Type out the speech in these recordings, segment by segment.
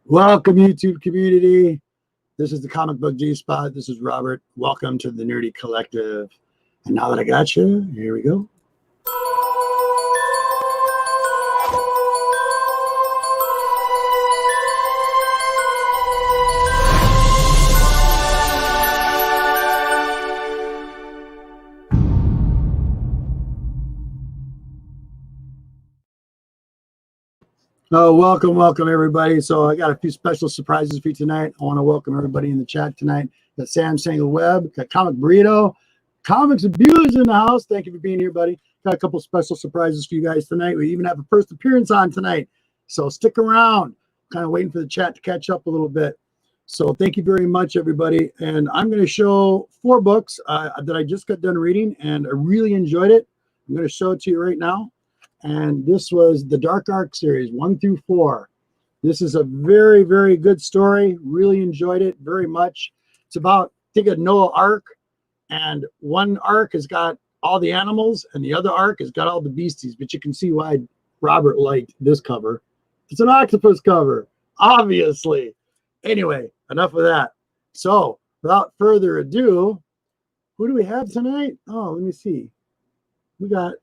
Welcome, YouTube community. This is the Comic Book G-Spot. This is Robert. Welcome to the Nerdy Collective. And now that I got you, here we go. Oh, welcome everybody. So I got a few special surprises for you tonight. I want to welcome everybody in the chat tonight. Got Sam Sangle Webb, got Comic Burrito, Comics Abuse in the house. Thank you for being here, buddy. Got a couple special surprises for you guys tonight. We even have a first appearance on tonight. So stick around. Kind of waiting for the chat to catch up a little bit. So thank you very much, everybody. And I'm going to show 4 books that I just got done reading, and I really enjoyed it. I'm going to show it to you right now. And this was the Dark Arc series 1 through 4. This is a very, very good story. Really enjoyed it very much. It's about, think of Noah Ark, and one ark has got all the animals and the other ark has got all the beasties, but you can see why Robert liked this cover. It's an octopus cover, obviously. Anyway, enough of that. So without further ado, who do we have tonight? Oh, let me see. We got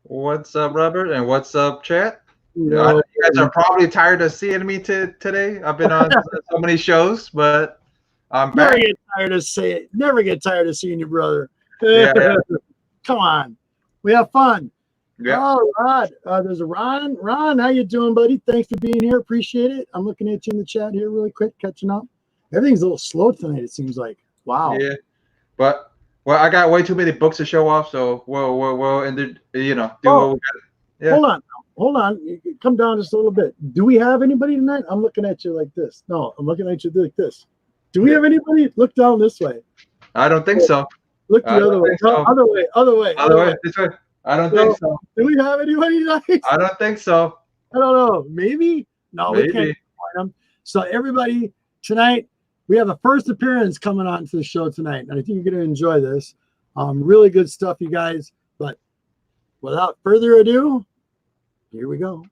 What's up, Robert, and what's up, chat? You guys are probably tired of seeing me today. I've been on so many shows, but I'm back. Never get tired of seeing your brother. Yeah. Come on, we have fun. Yeah. Oh, Rod, there's a Ron. Ron, how you doing, buddy? Thanks for being here. Appreciate it. I'm looking at you in the chat here really quick, catching up. Everything's a little slow tonight, it seems like. Wow. Yeah, but well, I got way too many books to show off, so we'll and do what we got. Yeah. Hold on. You can come down just a little bit. Do we have anybody tonight? I'm looking at you like this. No, I'm looking at you like this. Do we have anybody? Look down this way. I don't think so. Look the other way. So. Other way. This way. I don't think so. Do we have anybody tonight? I don't think so. I don't know. Maybe? No, Maybe. We can't find them. So everybody, tonight, we have a first appearance coming on to the show tonight. And I think you're going to enjoy this. Really good stuff, you guys. But without further ado, here we go.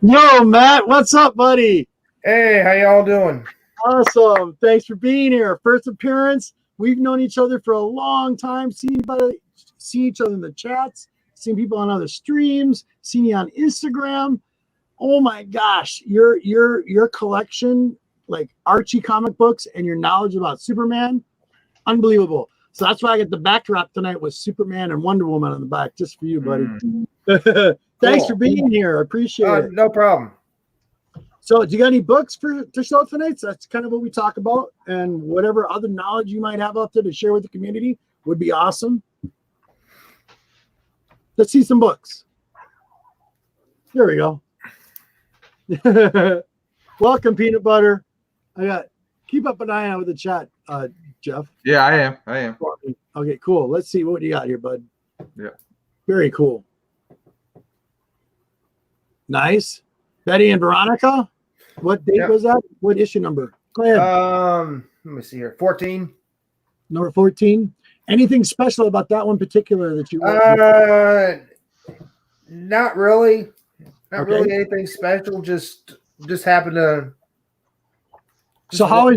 Yo, Matt, what's up, buddy? Hey, how y'all doing? Awesome. Thanks for being here. First appearance. We've known each other for a long time. See each other in the chats, seen people on other streams, seen you on Instagram. Oh my gosh, your collection, like Archie comic books, and your knowledge about Superman, unbelievable. So that's why I get the backdrop tonight with Superman and Wonder Woman on the back, just for you, buddy. Thanks for being here. I appreciate it. No problem. So, do you got any books to show tonight? So that's kind of what we talk about, and whatever other knowledge you might have out there to share with the community would be awesome. Let's see some books. There we go. Welcome, Peanut Butter. Keep up an eye out with the chat, Jeff. Yeah, I am. Okay, cool. Let's see what you got here, bud. Yeah. Very cool. Nice. Betty and Veronica. What date was that? What issue number? Go ahead. Let me see here. 14. Number 14. Anything special about that one particular that you want? Not really. Not really anything special. Just happened to. So how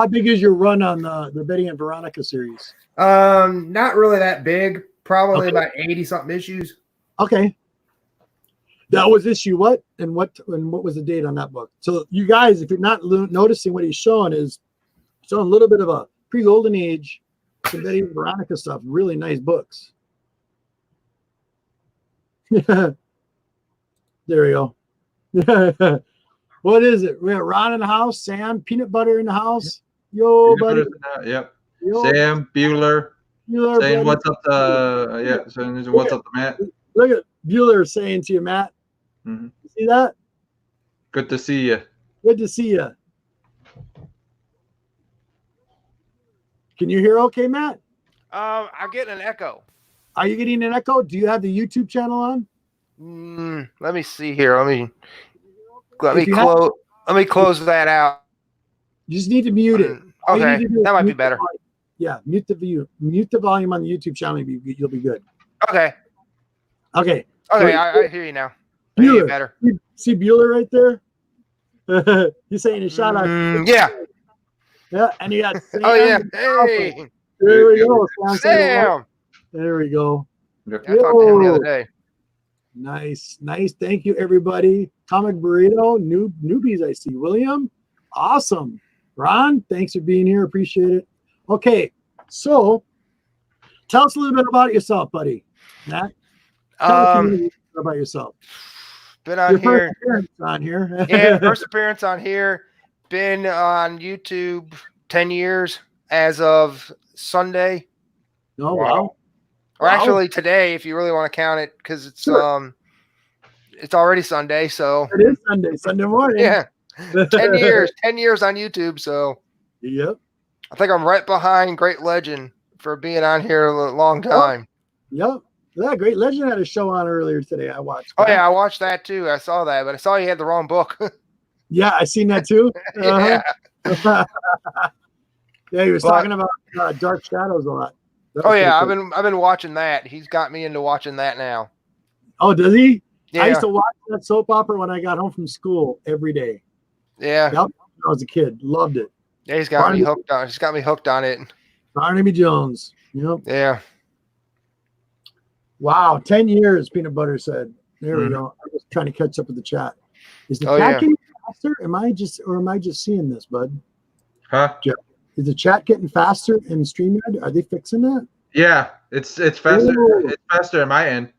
big is your run on the Betty and Veronica series? Not really that big. Probably about 80 something issues. Okay. That was issue what? And what was the date on that book? So you guys, if you're not noticing what he's showing, is showing a little bit of a pre-golden age, some Betty and Veronica stuff. Really nice books. There we go. What is it? We got Ron in the house, Sam, Peanut Butter in the house. Yo, buddy. Yep. Yo. Sam, Bueller saying buddy. what's up to saying what's up to Matt. Look at Bueller saying to you, Matt. Mm-hmm. See that? Good to see you. Good to see you. Can you hear okay, Matt? I'm getting an echo. Are you getting an echo? Do you have the YouTube channel on? Let me see here. Let me close that out. You just need to mute it. Okay, that might be better. Yeah, mute the volume on the YouTube channel. You'll be good. Okay. Okay. I hear you now. I hear you better. See Bueller right there? He's saying a shout out. Yeah. Yeah, and you got Sam. Oh yeah. Hey. There we go. Sam. There we go. I talked to him the other day. Nice. Thank you, everybody. Comic Burrito, newbies I see. William, awesome. Ron, thanks for being here. Appreciate it. Okay, so tell us a little bit about yourself, buddy. Matt, tell us about yourself. Been on here. First appearance on here. Yeah, first appearance on here. Been on YouTube 10 years as of Sunday. Oh, wow. Or actually today, if you really want to count it, because it's already Sunday. So it is Sunday morning. Yeah, 10 years on YouTube. So yep, I think I'm right behind Great Legend for being on here a long time. Yep. Yeah, Great Legend had a show on earlier today. I watched. Oh yeah, I watched that too. I saw that, but I saw you had the wrong book. Yeah, I seen that too. Yeah. Yeah, he was talking about Dark Shadows a lot. Oh yeah, I've been watching that. He's got me into watching that now. Oh, does he? Yeah. I used to watch that soap opera when I got home from school every day. Yeah. Yep. When I was a kid, loved it. Yeah, he's got me hooked on. He's got me hooked on it. Barnaby Jones. Yep. Yeah. Wow, 10 years. Peanut Butter said. There we go. I'm just trying to catch up with the chat. Is the chat getting faster? Am I just seeing this, bud? Huh? Jeff, is the chat getting faster in StreamYard? Are they fixing that? Yeah, it's faster. Ooh. It's faster on my end.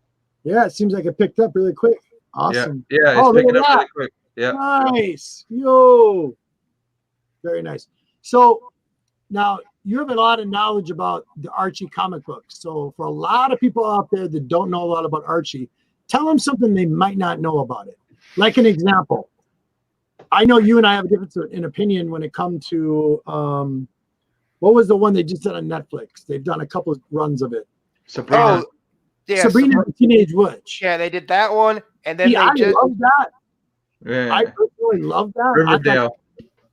Yeah, it seems like it picked up really quick. Awesome. Yeah, it's picking up really quick. Yeah. Nice. Yo. Very nice. So now you have a lot of knowledge about the Archie comic books. So for a lot of people out there that don't know a lot about Archie, tell them something they might not know about it. Like an example. I know you and I have a difference in opinion when it comes to what was the one they just did on Netflix? They've done a couple of runs of it. Sabrina. Oh, yeah, Sabrina the Teenage Witch. Yeah, they did that one, and then I love that. Yeah. I personally love that. Riverdale.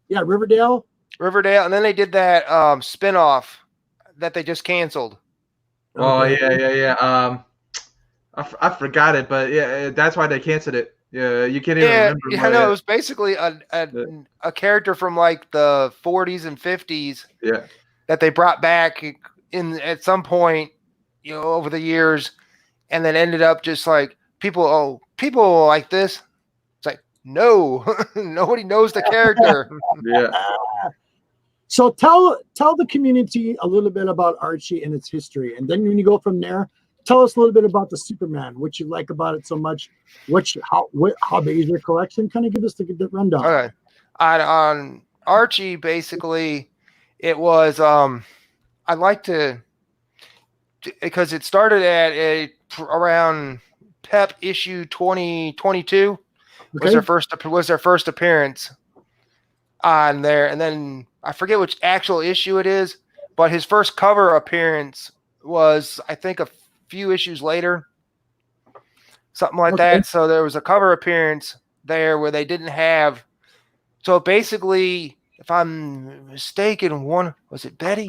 Riverdale. Riverdale, and then they did that spin-off that they just canceled. Oh yeah. I forgot it, but yeah, that's why they canceled it. Yeah, you can't even Yeah, remember. I know. It was basically a character from like the 40s and 50s Yeah. that they brought back in at some point, over the years, and then ended up just like people like this. It's like, no, nobody knows the character. Yeah. So tell the community a little bit about Archie and its history, and then when you go from there, tell us a little bit about the Superman, what you like about it so much, how big is your collection? Kind of give us the rundown. Okay, on Archie, basically, it was I like to because it started at around Pep issue 2022 was their first appearance on there, and then I forget which actual issue it is, but his first cover appearance was, I think, a few issues later, something like that. So there was a cover appearance there where they didn't have. So basically, if I'm mistaken, was it Betty?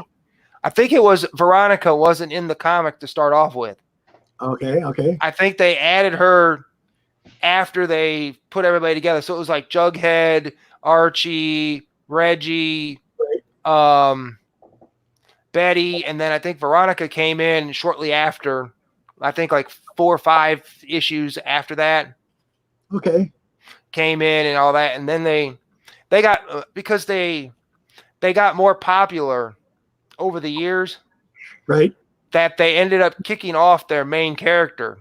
I think it was Veronica wasn't in the comic to start off with. Okay. I think they added her after they put everybody together. So it was like Jughead, Archie, Reggie, Betty, and then I think Veronica came in shortly after. I think like 4 or 5 issues after that. Okay. Came in and all that, and then they got because they got more popular over the years. Right. That they ended up kicking off their main character.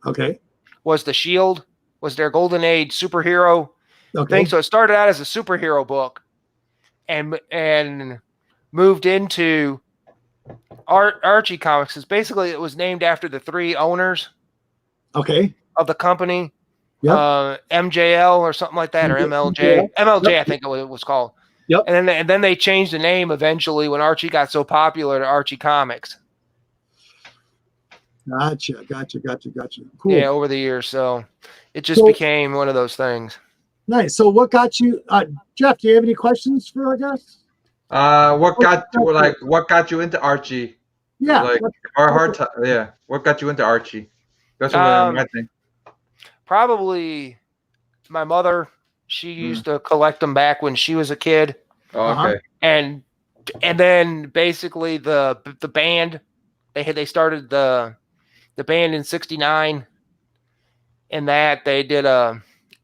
Okay. Was the Shield, was their Golden Age superhero thing. So it started out as a superhero book and moved into Archie Comics. Basically, it was named after the 3 owners of the company. MJL or something like that, or MLJ. MLJ, I think it was called. Yep. And then they changed the name eventually when Archie got so popular to Archie Comics. Gotcha. Cool. Yeah, over the years. So it just became one of those things. Nice. So what got you, Jeff, do you have any questions for our guests? What got you into Archie? Yeah. What got you into Archie? That's my thing. Probably my mother. She used to collect them back when she was a kid. Oh, okay. And then basically the band, they started the band in '69, and that they did an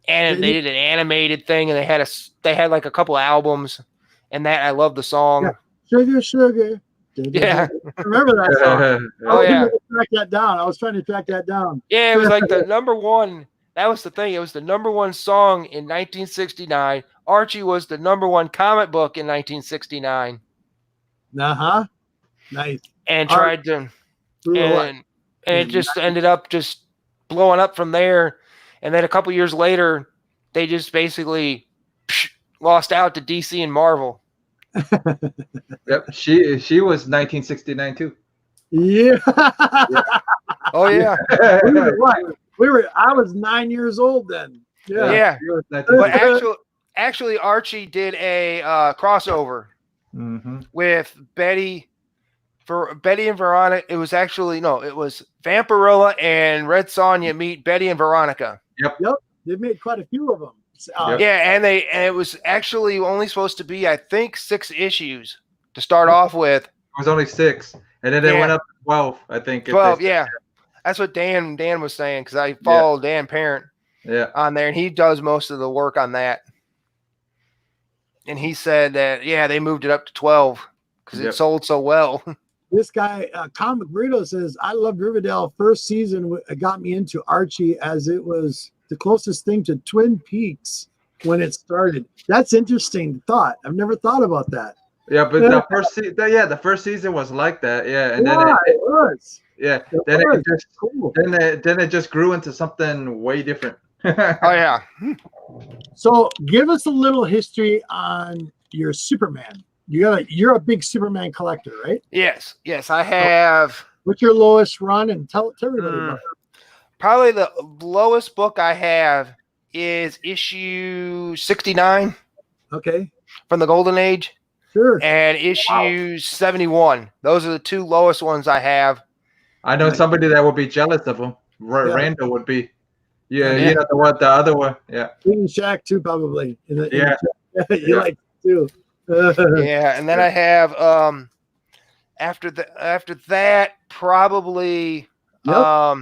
animated thing, and they had like a couple albums, and that I love the song. Yeah. Sugar. Yeah. I remember that song. Oh yeah. I was trying to track that down. Yeah, it was like the number one. That was the thing. It was the number one song in 1969. Archie was the number one comic book in 1969. Nice. And tried to, and it just ended up just blowing up from there. And then a couple years later, they just basically lost out to DC and Marvel. Yep, she was 1969 too. Yeah. Oh yeah. I was 9 years old then. Yeah. But actually, Archie did a crossover with Betty and Veronica. It was it was Vampirilla and Red Sonja meet Betty and Veronica. Yep. They've made quite a few of them. Yeah, and it was actually only supposed to be, I think, 6 issues to start off with. It was only 6, and then they went up to 12. I think 12. Yeah. That's what Dan was saying, because I follow Dan Parent on there, and he does most of the work on that. And he said that, they moved it up to 12 because it sold so well. This guy, Comic Burrito, says, I loved Riverdale. First season got me into Archie as it was the closest thing to Twin Peaks when it started. That's interesting thought. I've never thought about that. Yeah, but the first season was like that. Yeah, and then it was. Yeah, then it just grew into something way different. Oh yeah. So give us a little history on your Superman. You're a big Superman collector, right? Yes, I have. What's your lowest run? And tell everybody about it. Probably the lowest book I have is issue 69. Okay. From the Golden Age. Sure. And issue 71. Those are the 2 lowest ones I have. I know somebody that would be jealous of him. Randall would be. Yeah, Yeah. you know the other one. Yeah. King Shack too, probably. Yeah. You like it too. Yeah, and then I have after that probably Yep.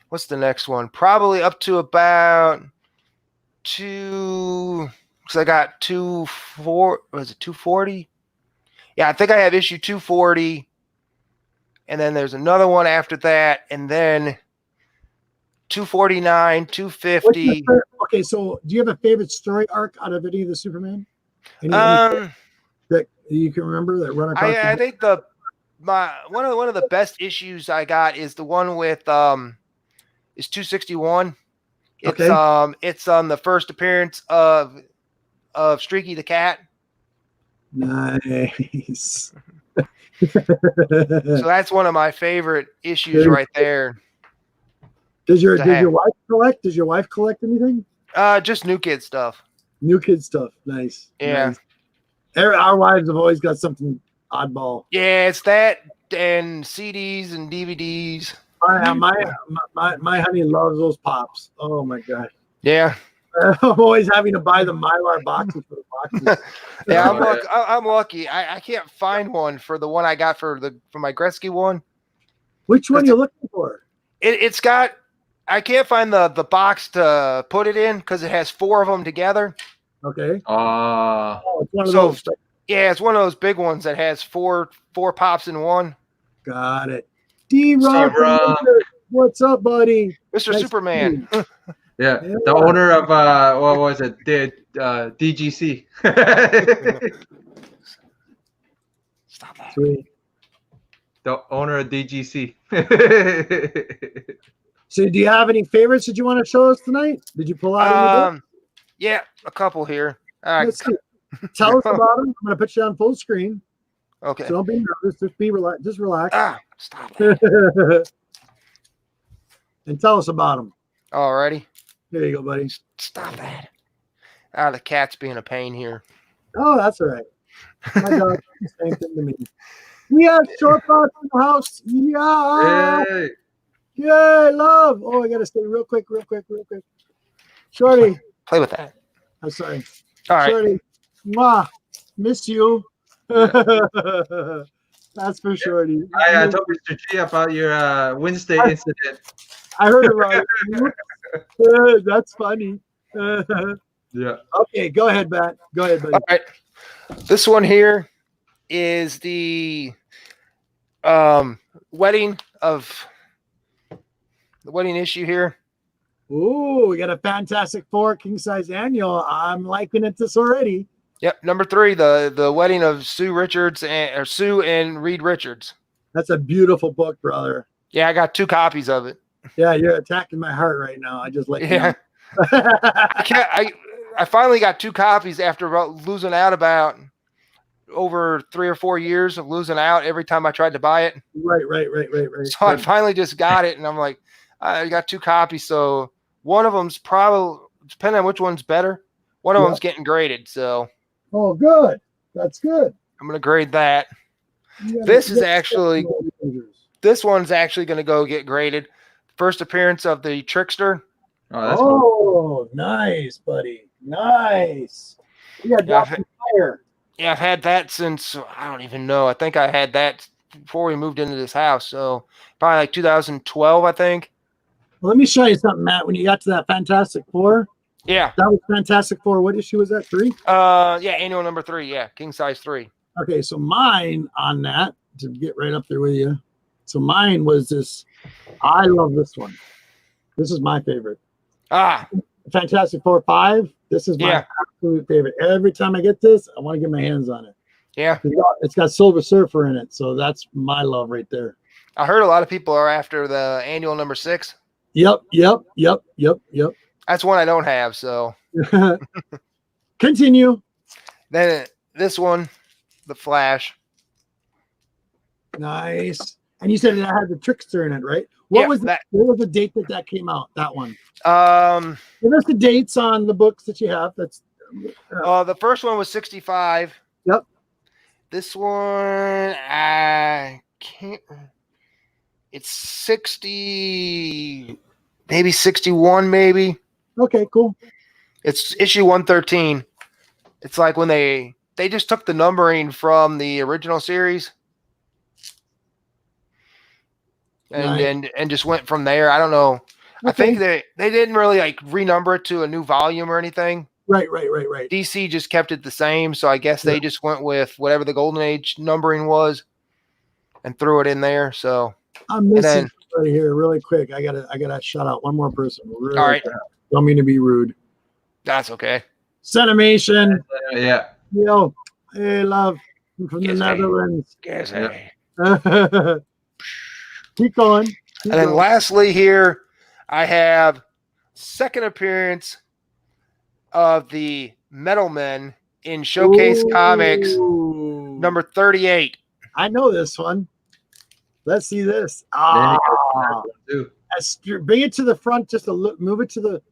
what's the next one? Probably up to about two. Because I got 240? Yeah, I think I have issue 240, and then there's another one after that, and then 249, 250. Okay, so do you have a favorite story arc out of any of the Superman? Any that you can remember that run across? I think one of the best issues I got is the one with is 261. It's Okay. it's on the first appearance of Streaky the cat. Nice. So that's one of my favorite issues right there. Does your wife collect? Does your wife collect anything? Just New Kid stuff. New Kid stuff. Nice. Yeah. Nice. Our wives have always got something oddball. Yeah, it's that and CDs and DVDs. My honey loves those pops. Oh my god. Yeah. I'm always having to buy the Mylar boxes for the boxes. Yeah, I'm lucky. I can't find one for the one I got for my Gretzky one. Which one are you looking for? It's got. I can't find the box to put it in because it has 4 of them together. Okay. Oh, it's one of those. Yeah, it's one of those big ones that has four pops in one. Got it. D-Rock, what's up, buddy? Mr. Nice Superman. Yeah, the owner of what was it? DGC. Stop that. Sweet. The owner of DGC. So, do you have any favorites that you want to show us tonight? Did you pull out any? Yeah, a couple here. Let's see. Tell us about them. I'm going to put you on full screen. Okay. So don't be nervous. Just be relaxed. Just relax. Stop that. And tell us about them. Alrighty. Here you go, buddy. Stop that. The cat's being a pain here. Oh, that's all right. My dog, same thing to me. We have short thoughts in the house. Yeah. Hey. Yay, love. Oh, I got to stay real quick. Shorty. Play with that. I'm sorry. All right. Shorty. Mwah. Miss you. Yeah. That's for Shorty. I told Mr. G about your Wednesday incident. I heard about it. That's funny. Yeah. Okay, go ahead, Matt. Go ahead, buddy. All right. This one here is the wedding issue here. Ooh, we got a Fantastic Four king size annual. I'm liking it this already. Yep, number 3, the wedding of Sue and Reed Richards. That's a beautiful book, brother. Yeah, I got 2 copies of it. Yeah, you're attacking my heart right now. I just like I finally got 2 copies after losing out about over 3 or 4 years of losing out every time I tried to buy it. Right. So I finally just got it, and I'm like, I got 2 copies. So one of them's probably, depending on which one's better, one of them's getting graded. So. Oh, good. That's good. I'm going to grade that. This one's actually going to go get graded. First appearance of the Trickster. Oh, that's cool. Nice, buddy. Nice. You got fire. Yeah, I've had that since, I don't even know. I think I had that before we moved into this house. So probably like 2012, I think. Well, let me show you something, Matt. When you got to that Fantastic Four. Yeah. That was Fantastic Four. What issue was that? 3? Yeah, annual number 3. Yeah, king size 3. Okay, so mine on that, to get right up there with you. So mine was this. I love this one. This is my favorite. Fantastic Four 5. This is my absolute favorite. Every time I get this, I want to get my hands on it. Yeah. It's got Silver Surfer in it, so that's my love right there. I heard a lot of people are after the annual number 6. Yep. That's one I don't have, so. Continue. Then this one, the Flash. Nice. And you said it had the Trickster in it, right? What was the date that came out? That one. Give us the dates on the books that you have. That's. The first one was 65. Yep. This one, I can't. It's 60, maybe 61, maybe. Okay, cool. It's issue 113. It's like when they just took the numbering from the original series and Nice. and just went from there. I don't know. Okay. I think they didn't really like renumber it to a new volume or anything. Right. DC just kept it the same, so I guess they just went with whatever the Golden Age numbering was and threw it in there. So I'm missing right here really quick. I gotta shout out one more person. Really all right, quick. Don't mean to be rude. that's okay. Cinemation. Yeah. Yo, hey, love from the Netherlands. Yes, hey. Keep going. And then lastly here, I have second appearance of the Metal Men in Showcase Comics number 38. I know this one. Let's see this. Bring it to the front just a little. Move it to the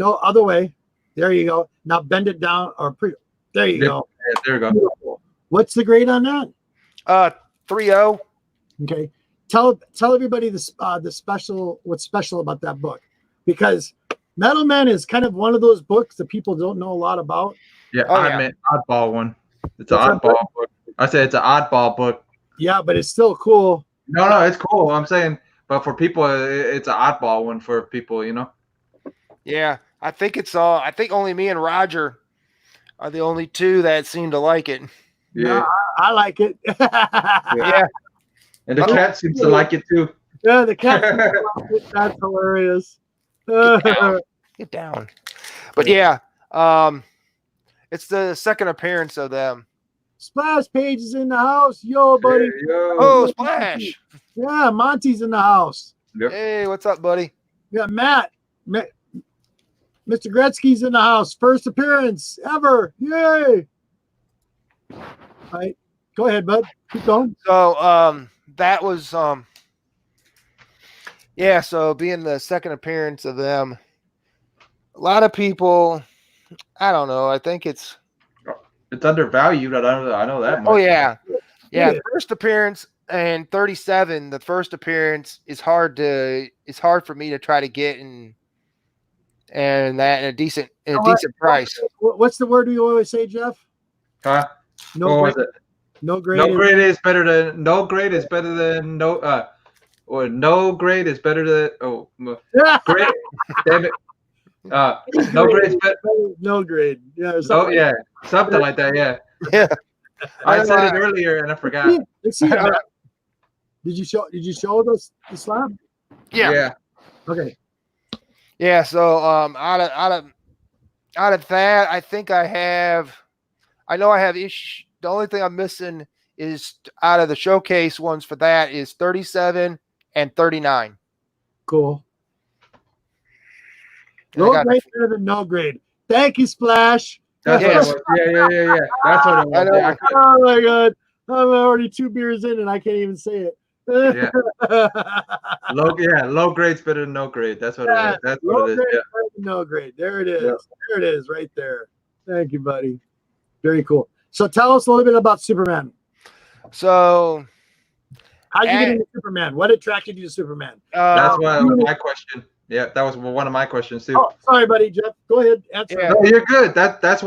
other way. There you go. Now bend it down there you go. Yeah, there we go. Beautiful. What's the grade on that? 3.0. Okay. Tell everybody the special, what's special about that book, because Metal Men is kind of one of those books that people don't know a lot about. Yeah, I meant oddball one. It's an oddball book. I said it's an oddball book. Yeah, but it's still cool. No, it's cool. I'm saying, but for people, it's an oddball one for people, you know. Yeah, I think it's I think only me and Roger are the only two that seem to like it. Yeah, no, I like it. Yeah. And the cat seems to like it too. Yeah, the cat. That's hilarious. Get down. But yeah, it's the second appearance of them. Splash Page is in the house. Yo, buddy. Hey, yo. Oh, Splash. Yeah, Monty's in the house. Yep. Hey, what's up, buddy? Yeah, Matt. Mr. Gretzky's in the house. First appearance ever. Yay. All right. Go ahead, bud. Keep going. So that was yeah, so being the second appearance of them, a lot of people, I don't know, I think it's undervalued. I know that much. oh yeah. First appearance and 37, the first appearance is hard for me to try to get and that in a decent price. What's the word we always say, Jeff? Huh? No What grade. was it? No grade. No grade is better than no grade is better than no or no grade is better than grade. Damn it. No grade is better. No grade. Yeah. Yeah, something like that. Yeah. Yeah. I said it earlier and I forgot. Let's see it. Did you show the slab? Yeah. Okay. Yeah, so out of that, I think I have the only thing I'm missing is out of the showcase ones for that is 37 and 39. Cool. Low grade better than no grade. Thank you, Splash. That's what it was. Yeah. That's what it was. Yeah, oh my god. I'm already 2 beers in and I can't even say it. Yeah. Low grade's better than no grade. That's what it is. That's what it is. Yeah. No grade. There it is. Yeah. There it is, right there. Thank you, buddy. Very cool. So tell us a little bit about Superman. So how'd you get into Superman? What attracted you to Superman? That's my question. Yeah, that was one of my questions too. Oh, sorry, buddy. Jeff, go ahead. Answer. Yeah. No, you're good. That was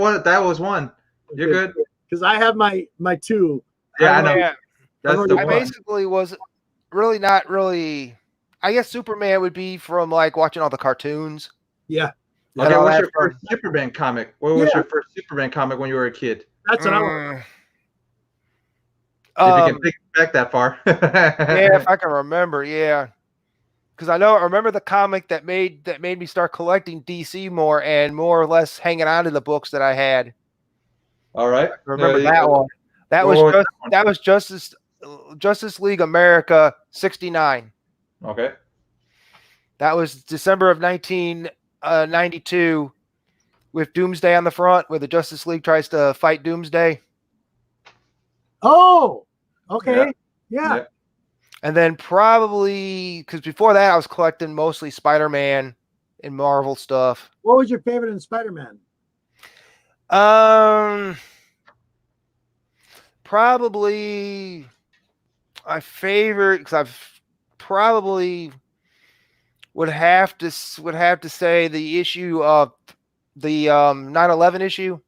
one. You're good. Because I have my two. Yeah, I know. Yeah. That's the I one. basically was really not really. I guess Superman would be from like watching all the cartoons. Yeah. Okay, what's your first Superman comic? What was your first Superman comic when you were a kid? That's what I want. If you can pick back that far. Yeah, if I can remember, yeah. Because I remember the comic that made me start collecting DC more and more or less hanging on to the books that I had. All right. I remember that one. That was Justice League America 69. Okay. That was December of 1992 with Doomsday on the front, where the Justice League tries to fight Doomsday. Oh, okay. Yeah. And then probably, because before that I was collecting mostly Spider-Man and Marvel stuff. What was your favorite in Spider-Man? Probably my favorite, because I've probably would have to say the issue of the 9/11 issue.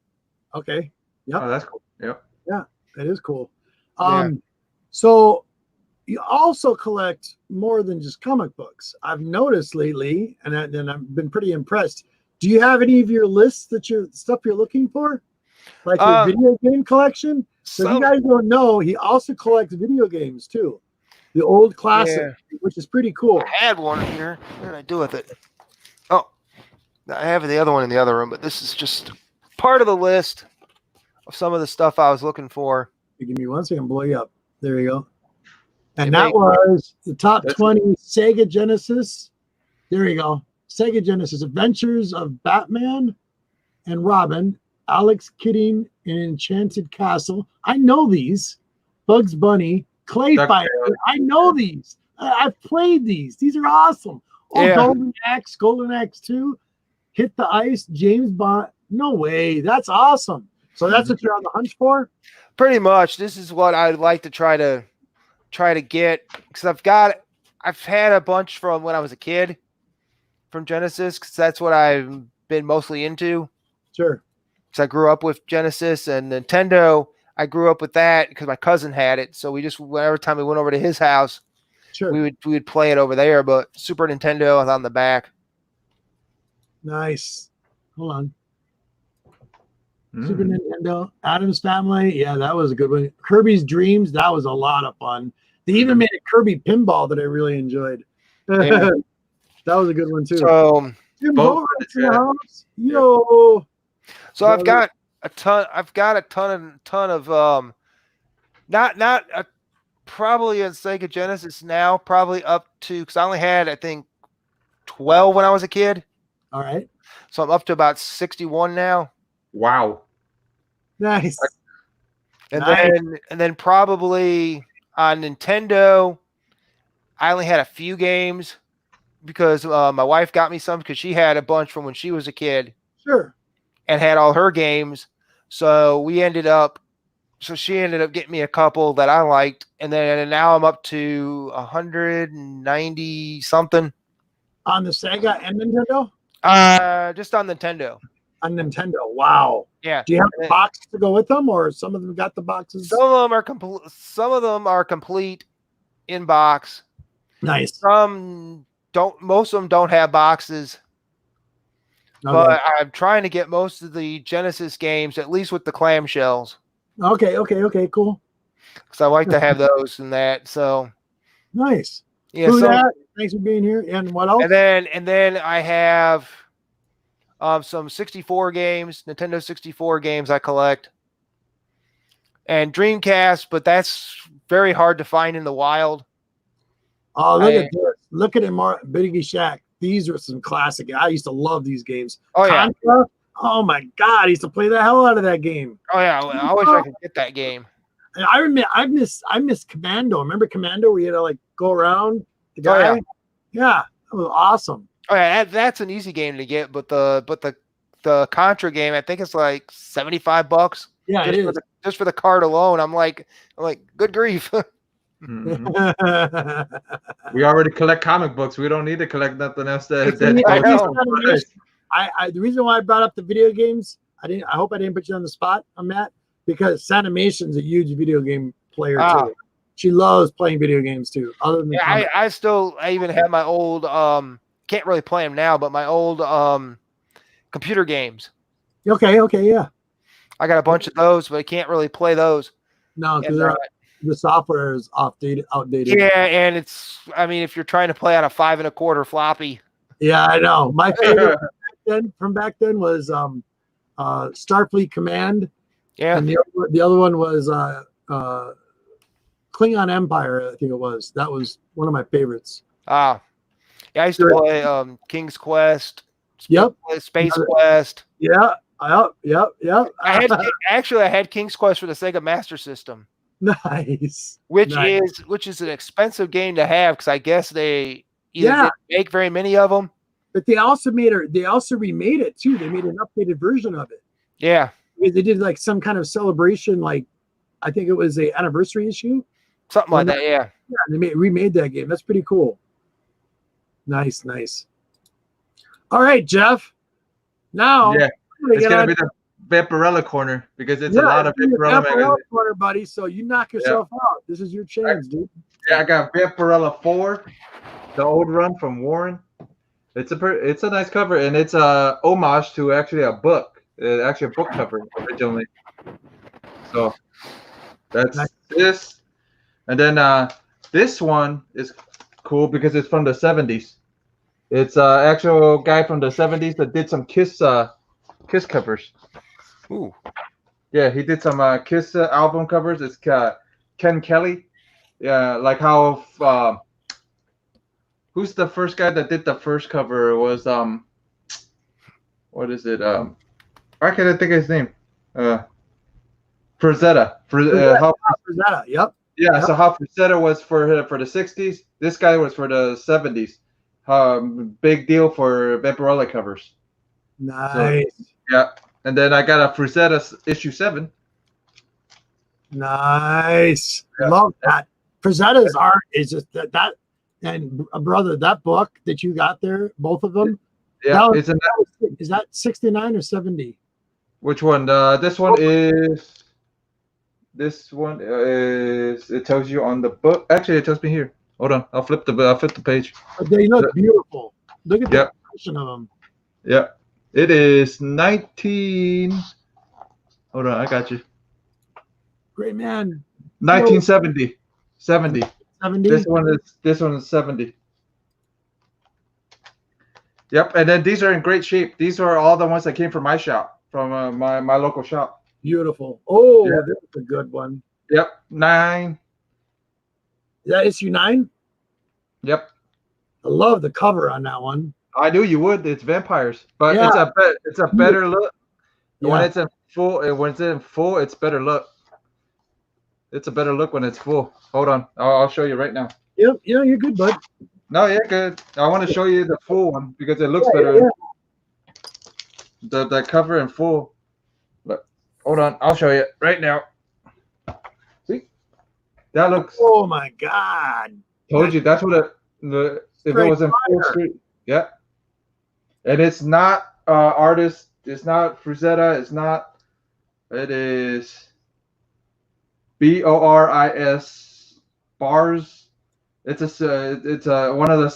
Okay. Yep. Oh, that's cool. Yep. Yeah, that is cool. Yeah. So you also collect more than just comic books. I've noticed lately, and I've been pretty impressed. Do you have any of your lists stuff you're looking for? Like your video game collection? So if you guys don't know, he also collects video games too. The old classic, which is pretty cool. I had one here. What did I do with it? Oh, I have the other one in the other room, but this is just part of the list of some of the stuff I was looking for. Give me 1 second, blow you up. There you go. And that was the top 20 Sega Genesis. There you go. Sega Genesis Adventures of Batman and Robin, Alex Kidding in Enchanted Castle. I know these. Bugs Bunny, Clay Fighter. I know these. I've played these. These are awesome. Oh, yeah. Golden Axe 2, Hit the Ice, James Bond. No way. That's awesome. So that's what you're on the hunt for? Pretty much. This is what I'd like to try to get, because I've had a bunch from when I was a kid from Genesis, because that's what I've been mostly into. Sure. Because I grew up with Genesis and Nintendo. I grew up with that because my cousin had it. So we just, every time we went over to his house, sure, we would play it over there. But Super Nintendo was on the back. Nice. Hold on. Super Nintendo, Addams Family. Yeah, that was a good one. Kirby's Dreams. That was a lot of fun. They even made a Kirby pinball that I really enjoyed. Yeah. That was a good one too. So, yo. So I've got a ton. I've got a ton of not probably a Sega Genesis now. Probably up to, because I only had, I think, 12 when I was a kid. All right. So I'm up to about 61 now. Wow. Nice. And then probably on Nintendo, I only had a few games because my wife got me some because she had a bunch from when she was a kid. Sure. And had all her games. So she ended up getting me a couple that I liked. And now I'm up to 190 something. On the Sega and Nintendo? Just on Nintendo. On Nintendo. Wow. Yeah. Do you have a box to go with them, or some of them got the boxes? Some of them are complete. Some of them are complete in box. Nice. Some don't. Most of them don't have boxes. Okay. But I'm trying to get most of the Genesis games, at least with the clamshells. Okay, cool. Because I like to have those and that. So nice. Yeah. Thanks for being here. And what else? And then I have some 64 games, Nintendo 64 games I collect, and Dreamcast, but that's very hard to find in the wild. Oh, look at this! Look at it, Biggie Shack. These are some classic. I used to love these games. Oh yeah. Contra, oh my God, I used to play the hell out of that game. Oh yeah, I wish I could get that game. And I miss Commando. Remember Commando, where you had to like go around the guy? Oh, yeah, that was awesome. Oh yeah, that's an easy game to get, but the Contra game, I think it's like $75. Yeah, it is. Just for the card alone. I'm like, good grief. We already collect comic books. We don't need to collect nothing else. The reason why I brought up the video games, I hope I didn't put you on the spot on that, because Sanimation's a huge video game player too. She loves playing video games too. Other than I even have my old can't really play them now, but my old computer games. Okay, yeah. I got a bunch of those, but I can't really play those. No, because the software is outdated. Yeah, and if you're trying to play on a 5 1/4 floppy. Yeah, I know. My favorite from back then was Starfleet Command. Yeah. And the other one was Klingon Empire, I think it was. That was one of my favorites. Yeah, I used to play King's Quest. Yep. Space Quest. Yeah. Yep. I had King's Quest for the Sega Master System. Nice. Which is an expensive game to have, because I guess they didn't make very many of them. But they also remade it too. They made an updated version of it. Yeah. They did like some kind of celebration, like I think it was an anniversary issue. Something like that, yeah. Yeah, they remade that game. That's pretty cool. Nice, nice. All right, Jeff. Now, Yeah, it's gonna be the Vaporella corner because it's a lot of Vaporella magazines. corner, buddy. So you knock yourself out. This is your chance, dude. Yeah, I got Vaporella 4, the old run from Warren. It's a nice cover, and it's a homage to actually a book, actually a book cover originally. So that's this, and then this one is cool because it's from the 70s. It's actual guy from the 70s that did some Kiss covers. Ooh. Yeah, he did some Kiss album covers. It's Ken Kelly. Yeah, like how who's the first guy that did the first cover? It was what is it? Why can't I think of his name? Frazetta. Frazetta. Yep. Yeah. Yep. So how Frazetta was for the 60s, this guy was for the 70s. Big deal for Vaporella covers. Nice. So, yeah, and then I got a Frazetta issue 7. Nice. Yeah. Love that. Frazetta's art is just that and brother, that book that you got there, both of them. Yeah, is that 69 or 70? Which one? This one is. It tells you on the book. Actually, it tells me here. Hold on, I'll flip the page. But they look beautiful. Look at the position of them. Yeah, it is 19. Hold on, I got you. Great man. 1970. 70. 70. This one is 70. Yep, and then these are in great shape. These are all the ones that came from my shop, from my local shop. Beautiful. Oh, yeah. That's a good one. Yep, 9. Is that issue 9? Yep. I love the cover on that one. I knew you would. It's vampires, but yeah. it's a better look. Yeah. When it's in full, it's better look. It's a better look when it's full. Hold on, I'll show you right now. Yep, yeah, you're good, bud. No, yeah, good. I want to show you the full one because it looks better. Yeah. The cover in full. Look, hold on, I'll show you right now. See, that looks. Oh my God! Told you that's what if it was in full screen. Yeah, and it's not artist. It's not Frazetta. It's not. It is Boris bars. It's one of the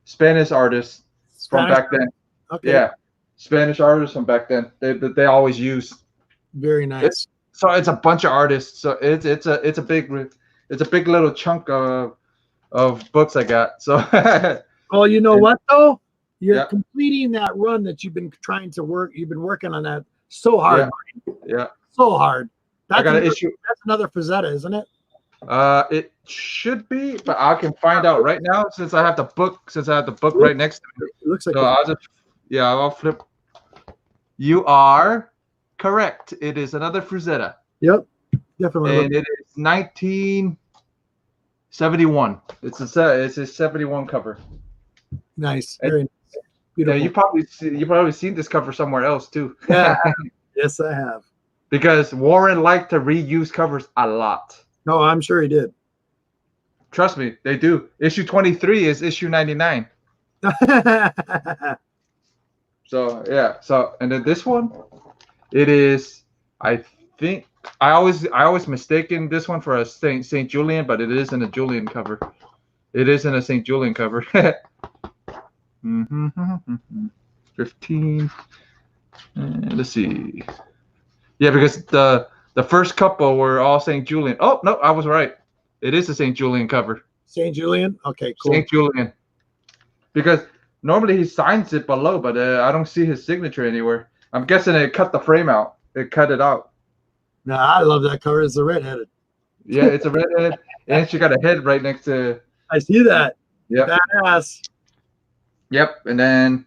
Spanish artists from back then. Okay. Yeah, Spanish artists from back then. They always use. Very nice. So it's a bunch of artists. So it's a big little chunk of books I got. So. Well, you know what though? You're completing that run that you've been trying to work. You've been working on that so hard. Yeah. So hard. I got an issue. That's another Frazetta, isn't it? It should be, but I can find out right now since I have the book. Right next to me. It looks like. So I'll flip. You are correct. It is another Frazetta. Yep, definitely. And it is 1971. It's a 71 cover. Nice. Very nice. Beautiful. Yeah, you probably seen this cover somewhere else too. Yeah. Yes, I have. Because Warren liked to reuse covers a lot. No, I'm sure he did. Trust me, they do. Issue 23 is issue 99. So yeah. So and then this one, it is. I think I always mistaken this one for a Saint Julian, but it isn't a Julian cover. It isn't a Saint Julian cover. 15. Let's see. Yeah, because the first couple were all St. Julian. Oh, no, I was right. It is a St. Julian cover. St. Julian? Okay, cool. St. Julian. Because normally he signs it below, but I don't see his signature anywhere. I'm guessing it cut the frame out. It cut it out. No, I love that cover. It's the redheaded. Yeah, it's a redhead. And she got a head right next to. I see that. Yeah. Badass. Yep, and then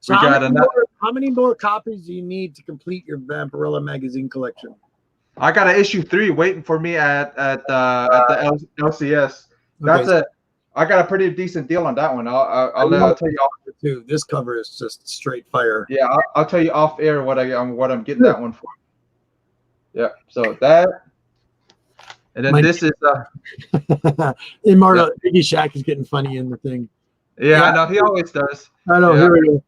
so how many more copies do you need to complete your Vampirella magazine collection? I got an issue 3 waiting for me at the LCS. That's I got a pretty decent deal on that one. I'll tell you off. Dude, this cover is just straight fire. Yeah, I'll tell you off air what I'm getting that one for. Yeah, so that And then this is Immortal Iggy Shack is getting funny in the thing. yeah, I know he always does. I know. Yeah. Here we go.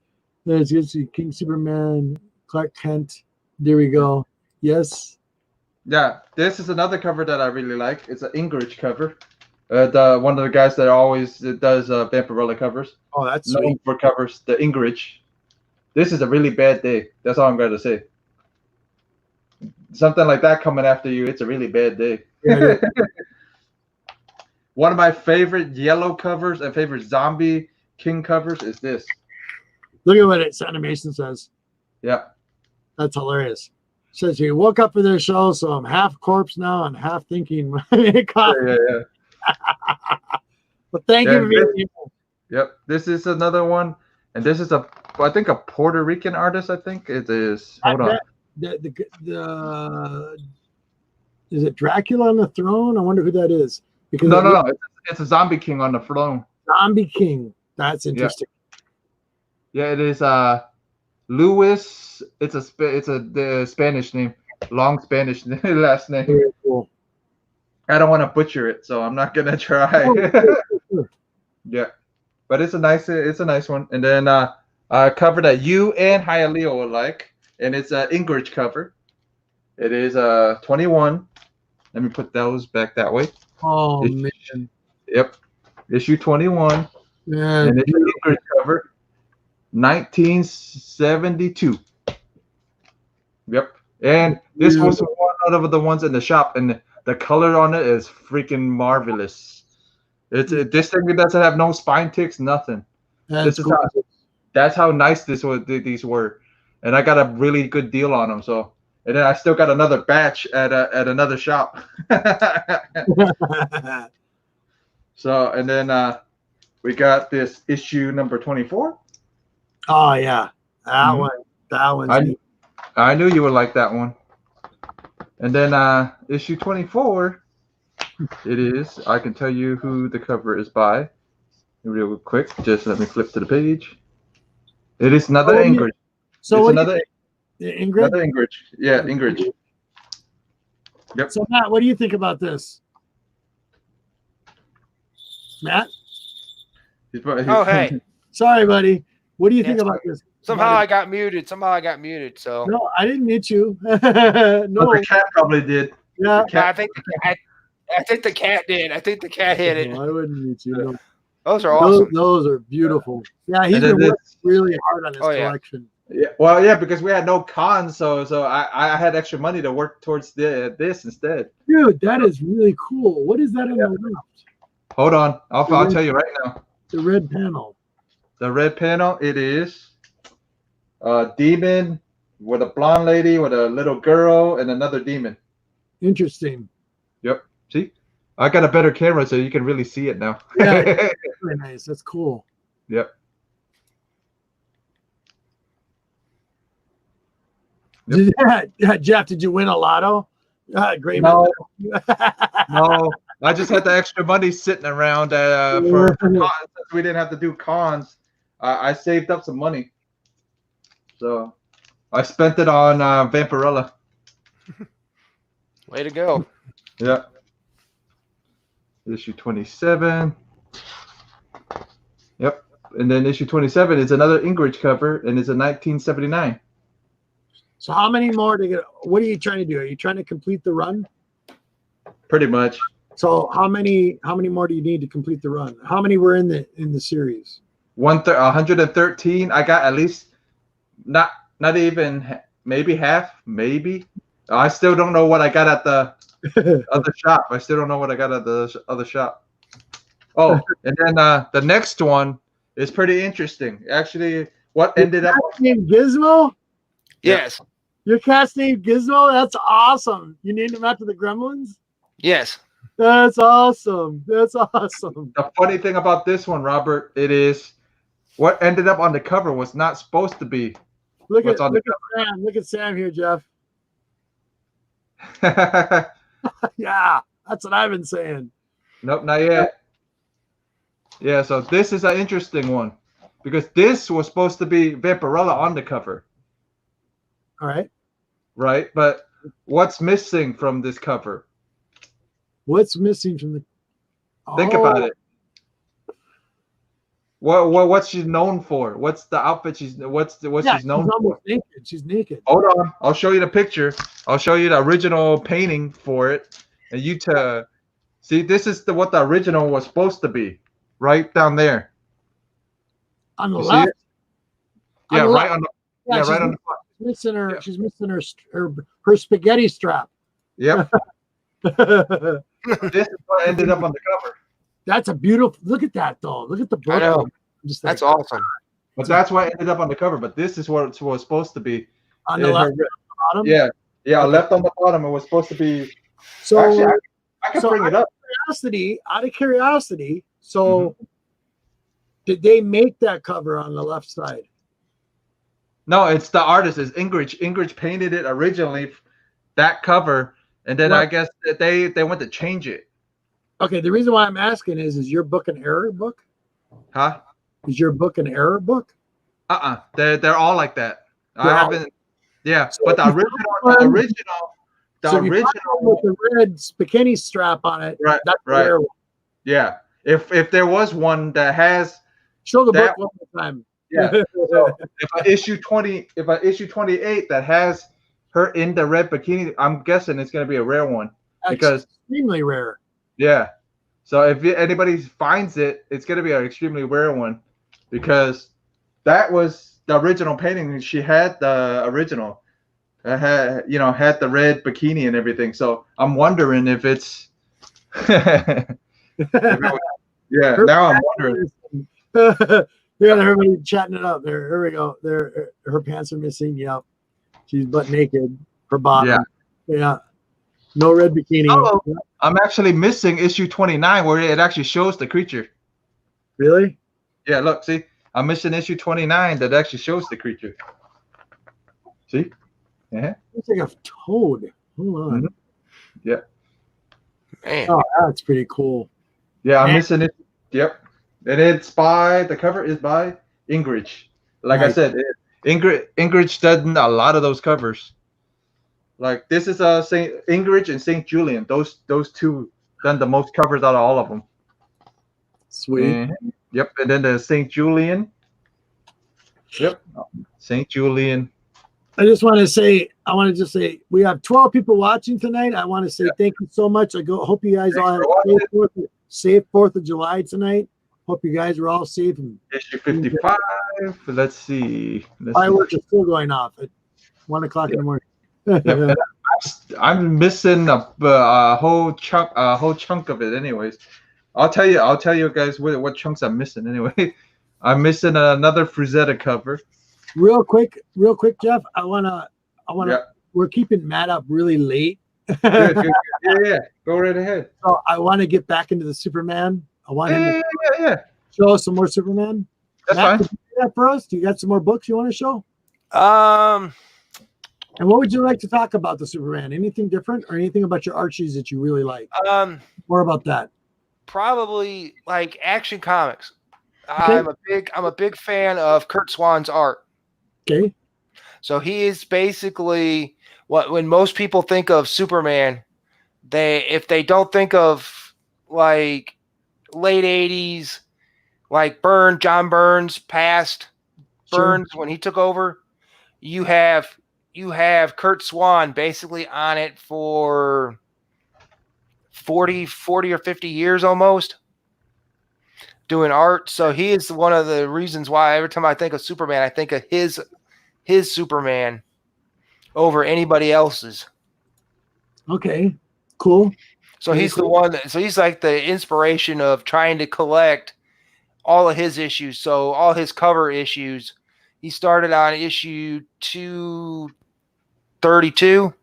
There's King Superman, Clark Kent. There we go. Yes. Yeah, this is another cover that I really like. It's an Ingrid cover. One of the guys that always does Vampirella covers. Oh, that's Known sweet. for covers, the Ingrid. This is a really bad day. That's all I'm going to say. Something like that coming after you, it's a really bad day. Yeah, One of my favorite yellow covers and favorite zombie king covers is this. look at what its animation says. Yeah. That's hilarious. It says he woke up for their show, so I'm half corpse now and half thinking. Yeah. But thank you for being here. Yep. This is another one. And this is I think a Puerto Rican artist, I think it is. Hold on. Is it Dracula on the throne? I wonder who that is. Because No. It's a zombie king on the throne. Zombie King. That's interesting. Yeah, it is Luis. It's the Spanish name. Long Spanish last name. Very cool. I don't want to butcher it, so I'm not gonna try. Sure. Yeah. But it's a nice one. And then a cover that you and Hialeah will like, and it's an Ingrid cover. It is 21. Let me put those back that way. Oh man. Yep. Issue 21. Man. And it's an Ingrid cover. 1972. Yep. And this was one of the ones in the shop, and the color on it is freaking marvelous. This thing doesn't have no spine ticks, nothing. That's cool. That's how nice these were, and I got a really good deal on them. So, and then I still got another batch at another shop. So, and then we got this issue number 24. Oh yeah, that one. That one's I knew you would like that one. And then issue 24. It is. I can tell you who the cover is by. Real quick, just let me flip to the page. It is another Ingrid. So it's what another Ingrid? Another Ingrid. Yeah, Ingrid. Yep. So Matt, what do you think about this? Matt? Oh, hey. Sorry, buddy. What do you think about this? Somehow I got muted. So No, I didn't mute you. No, the cat probably did. Yeah, I think the cat did. I think the cat hit it. No, I wouldn't mute you. No. Those are awesome. Those are beautiful. Yeah, he's been working really hard on his collection. Yeah, well, yeah, because we had no cons, so I had extra money to work towards this instead. Dude, that is really cool. What is that on the left? Hold on, I'll tell you right now. The red panel. The red panel. It is a demon with a blonde lady with a little girl and another demon. Interesting. Yep. See, I got a better camera, so you can really see it now. Yeah, very nice. That's cool. Yep. Jeff, did you win a lotto? Great. No, no. I just had the extra money sitting around for cons. We didn't have to do cons. I saved up some money, so I spent it on Vampirella. Way to go. Yeah. Issue 27. Yep. And then issue 27 is another Ingrid cover, and it's a 1979. So how many more to get? What are you trying to do? Are you trying to complete the run? Pretty much. So how many more do you need to complete the run? How many were in the series? 113. I got at least not even maybe half, maybe. I still don't know what I got at the other shop. I still don't know what I got at the other shop. Oh, and then the next one is pretty interesting. Actually, what ended up named Gizmo? Yes. Your cat's named Gizmo? That's awesome. You named him after the Gremlins? Yes. That's awesome. That's awesome. The funny thing about this one, Robert, it is what ended up on the cover was not supposed to be. Look at Sam. Look at Sam here, Jeff. Yeah, that's what I've been saying. Nope, not yet. Yeah, so this is an interesting one because this was supposed to be Vampirella on the cover. All right. Right, but what's missing from this cover? What's missing from the? Think about it. What's she known for? What's the outfit she's she's known for? Almost naked. She's naked. Hold on, I'll show you the picture. I'll show you the original painting for it, and you see. This is what the original was supposed to be, right down there. On the You see left. it? Yeah, right on the. Yeah, she's right on the. missing her. Yeah. She's missing her spaghetti strap. Yep. This is what ended up on the cover. That's a beautiful. Look at that though. Look at the book. I know. Just That's awesome. But that's what ended up on the cover. But this is what it was supposed to be. On the left bottom. Yeah, Okay. left on the bottom. It was supposed to be. So Actually, I can bring it up. Out of curiosity, so did they make that cover on the left side? No, it's the artist. Is Ingrid. Ingrid painted it originally, that cover, and then I guess that they went to change it. Okay, the reason why I'm asking is your book an error book? Huh? Is your book an error book? They're all like that. They're I all- haven't. Yeah, So but the if you original, find one with the red bikini strap on it, Right, that's the right. rare one. yeah. If there was one that has, Show the That- book one more time. yeah. So if I issue 28 that has her in the red bikini, I'm guessing it's gonna be a rare one. That's Because- extremely rare. Yeah. So if anybody finds it, it's gonna be an extremely rare one, because that was the original painting. She had the original. It had the red bikini and everything. So I'm wondering if it's. Yeah. Now I'm wondering. We got everybody chatting it up there. Here we go. There, her pants are missing. Yep, she's butt naked. Her bottom. Yeah. No red bikini. Oh, I'm actually missing issue 29 where it actually shows the creature. Really? Yeah, look, see, I'm missing issue 29 that actually shows the creature. See? Yeah. It's like a toad. Hold on. Yeah. Man. Oh, that's pretty cool. Yeah, I'm Yeah. missing it. Yep. And the cover is by Ingrid. Like I Nice. said, Ingrid done a lot of those covers. Like this is Saint Ingrid and Saint Julian. Those two done the most covers out of all of them. Sweet. Yep. And then the Saint Julian. Yep. Saint Julian. I want to just say we have 12 people watching tonight. I want to say thank you so much. Hope you guys all have a safe 4th of July tonight. Hope you guys are all safe. And Issue 55. Let's see. fireworks are still going off at 1 o'clock in the morning. Yep. I'm missing a whole chunk of it. Anyways, I'll tell you guys what chunks I'm missing. Anyway, I'm missing another Frazetta cover. Real quick, Jeff. I wanna. Yeah. We're keeping Matt up really late. Good. Yeah. Go right ahead. So I want to get back into the Superman. I want him to Yeah. show us some more Superman. That's Matt, fine. could you do that for us? Do you got some more books you want to show? And what would you like to talk about the Superman? Anything different or anything about your Archies that you really like? More about that. Probably like Action Comics. Okay. I'm a big fan of Kurt Swan's art. Okay. So he is basically when most people think of Superman, if they don't think of like late 80s, like John Burns passed, Burns when he took over, you have Kurt Swan basically on it for 40 or 50 years almost doing art. So he is one of the reasons why every time I think of Superman, I think of his Superman over anybody else's. Okay. Cool. So he's the one so he's like the inspiration of trying to collect all of his issues. So all his cover issues, he started on issue 232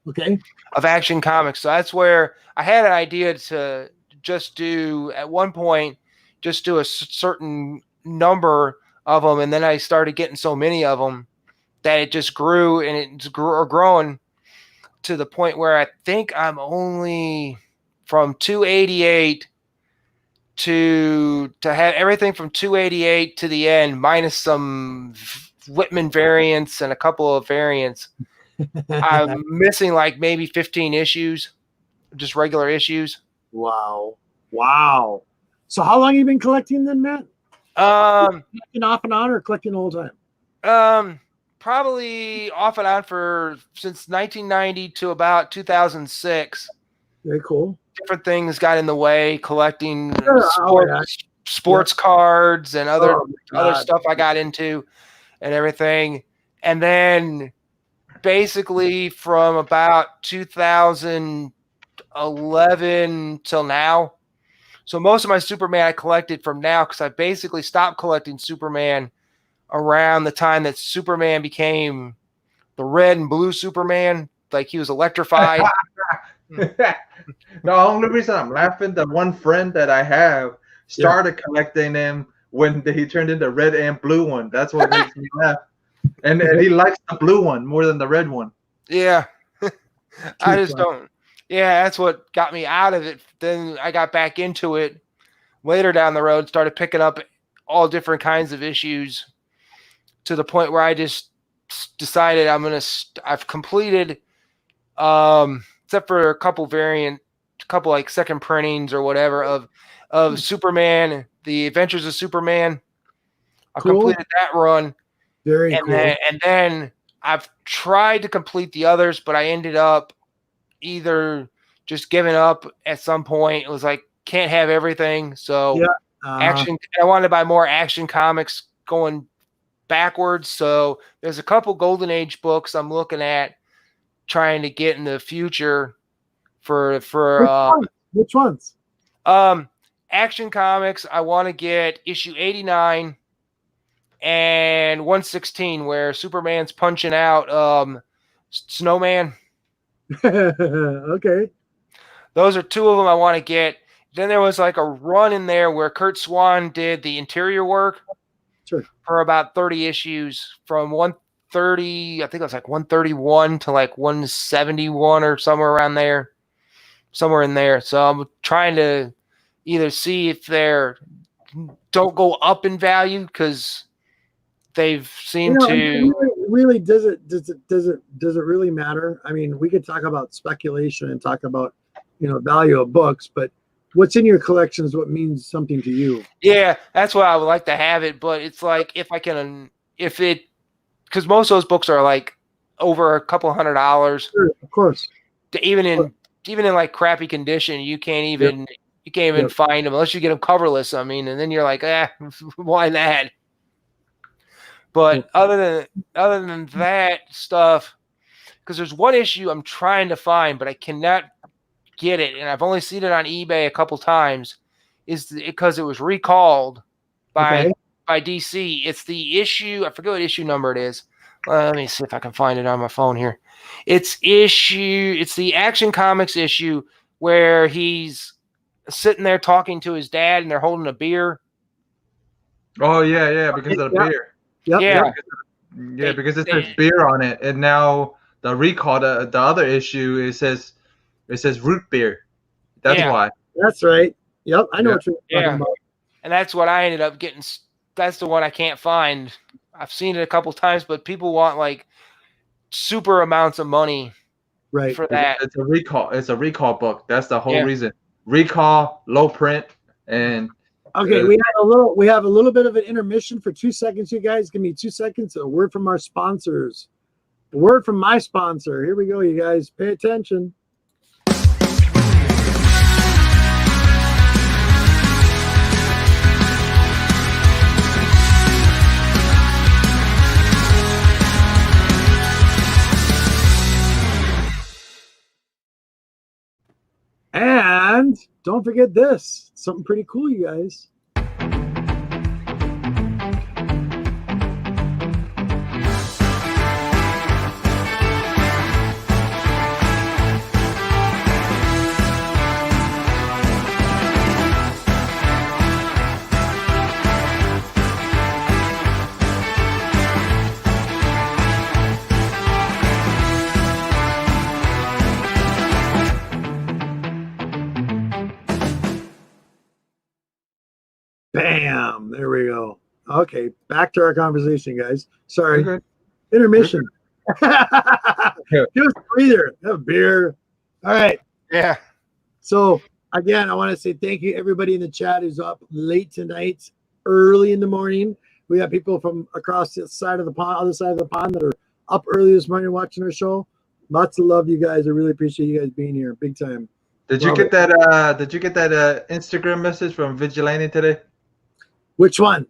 Okay. of Action Comics. So that's where I had an idea to just do at one point, just do a certain number of them. And then I started getting so many of them that it just grew, and it's growing to the point where I think I'm only from 288 to have everything from 288 to the end, minus some Whitman variants and a couple of variants. I'm missing like maybe 15 issues, just regular issues. Wow. Wow. So how long have you been collecting then, Matt? Collecting off and on or collecting the whole time? Probably off and on since 1990 to about 2006. Very cool. Different things got in the way, collecting sports cards and other stuff I got into and everything. And then basically from about 2011 till now. So most of my Superman I collected from now, because I basically stopped collecting Superman around the time that Superman became the red and blue Superman. Like he was electrified. The only reason I'm laughing, the one friend that I have started collecting them when he turned into red and blue one. That's what makes me laugh. And he likes the blue one more than the red one. Yeah. I just don't. Yeah, that's what got me out of it. Then I got back into it later down the road, started picking up all different kinds of issues to the point where I just decided I've completed, except for a couple like second printings or whatever of Superman, the Adventures of Superman. I completed that run. Very cool. And then I've tried to complete the others, but I ended up either just giving up at some point. It was like, can't have everything. So action. I wanted to buy more Action Comics going backwards. So there's a couple Golden Age books I'm looking at trying to get in the future for which ones? Action Comics. I want to get issue 89 and 116 where Superman's punching out Snowman. Okay. Those are two of them I want to get. Then there was like a run in there where Kurt Swan did the interior work for about 30 issues from 130, I think it was like 131 to like 171 or somewhere in there. So I'm trying to either see if they're don't go up in value because they've seemed to really does it really matter? I mean, we could talk about speculation and talk about value of books, but what's in your collection is what means something to you. Yeah, that's why I would like to have it, but it's like because most of those books are like over a couple $100. Sure, of course. Even in like crappy condition, you can't even find them unless you get them coverless. I mean, and then you're like, why that? But other than that stuff, because there's one issue I'm trying to find, but I cannot get it, and I've only seen it on eBay a couple times, is because it was recalled by DC. It's the issue, I forget what issue number it is. Let me see if I can find it on my phone here. It's the Action Comics issue where he's sitting there talking to his dad and they're holding a beer. Oh yeah, because of the beer. Yep. Yeah, because it says beer on it, and now the recall, the other issue, it says root beer. That's why. That's right. Yep, I know what you're talking about. And that's what I ended up getting. That's the one I can't find. I've seen it a couple times, but people want like super amounts of money for that. It's a recall. It's a recall book. That's the whole reason. Recall, low print, and okay. We have a little bit of an intermission for 2 seconds. You guys, give me 2 seconds. A word from our sponsors. A word from my sponsor. Here we go, you guys. Pay attention. And don't forget this. Something pretty cool, you guys. Bam! There we go. Okay, back to our conversation, guys. Sorry. Okay. Intermission. Give us a breather. Have a beer. All right. Yeah. So again, I want to say thank you everybody in the chat who's up late tonight, early in the morning. We have people from across the side of the pond, other side of the pond, that are up early this morning watching our show. Lots of love, you guys. I really appreciate you guys being here, big time. Did you get that? Did you get that Instagram message from Vigilante today? Which one?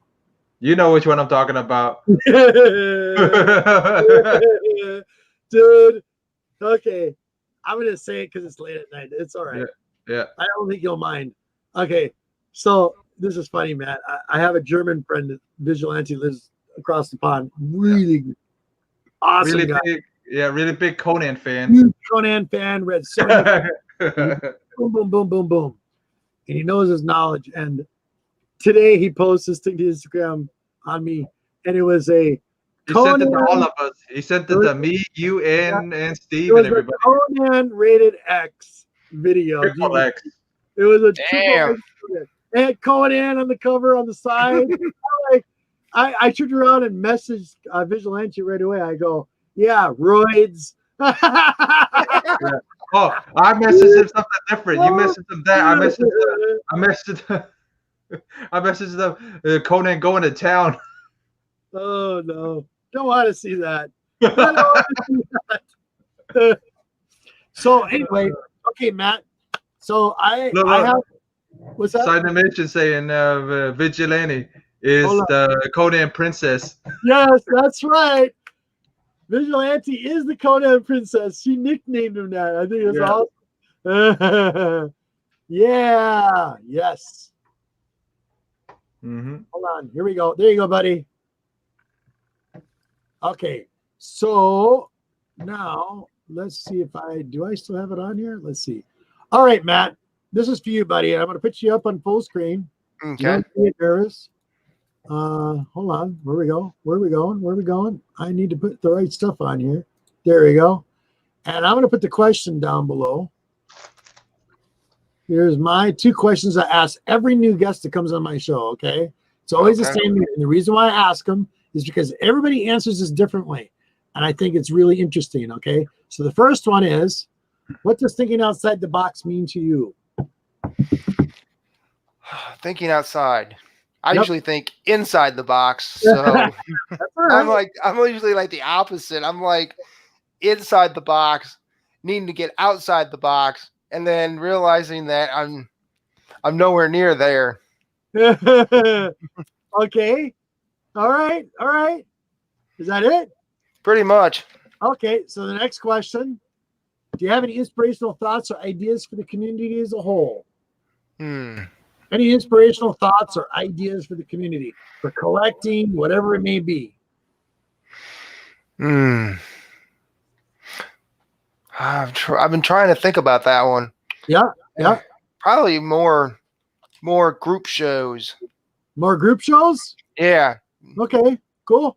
You know which one I'm talking about. Dude, okay. I'm going to say it because it's late at night. It's all right. Yeah. I don't think you'll mind. Okay. So this is funny, Matt. I have a German friend that Vigilante lives across the pond. Really awesome really guy. big, really big Conan fan. Huge Conan fan, read so many boom, boom, boom, boom, boom. And he knows his knowledge. And today he posted this thing to Instagram on me. And it was a He sent it to all of us. He sent it to me, you, and Steve, and everybody. Conan rated X video. Triple X. It was a Damn. triple X. It had Conan on the cover on the side. I turned around and messaged Vigilante right away. I go, yeah, roids. Oh, I messaged him something different. You messaged him that. I messaged them. Conan going to town. Oh no, don't want to see that. I don't want to see that. So anyway, okay, Matt. So I have. What's that? Sign the mention saying Vigilante is the Conan princess. Yes, that's right. Vigilante is the Conan princess. She nicknamed him that. I think it's awesome. Yeah. Yes. Mm-hmm. Hold on. Here we go. There you go, buddy. Okay. So now let's see if I still have it on here. Let's see. All right, Matt. This is for you, buddy. I'm going to put you up on full screen. Okay. Don't get nervous. Hold on. Where we go? Where are we going? Where are we going? I need to put the right stuff on here. There we go. And I'm going to put the question down below. Here's my 2 questions I ask every new guest that comes on my show, okay? It's always the same. And the reason why I ask them is because everybody answers this differently. And I think it's really interesting, okay? So the first one is, what does thinking outside the box mean to you? Thinking outside. I usually think inside the box. So Right. I'm usually like the opposite. I'm like inside the box, needing to get outside the box, and then realizing that I'm nowhere near there. Okay. All right. Is that it? Pretty much. Okay. So the next question, do you have any inspirational thoughts or ideas for the community as a whole? Any inspirational thoughts or ideas for the community, for collecting, whatever it may be? I've been trying to think about that one. Yeah. Probably more group shows. More group shows? Yeah. Okay, cool.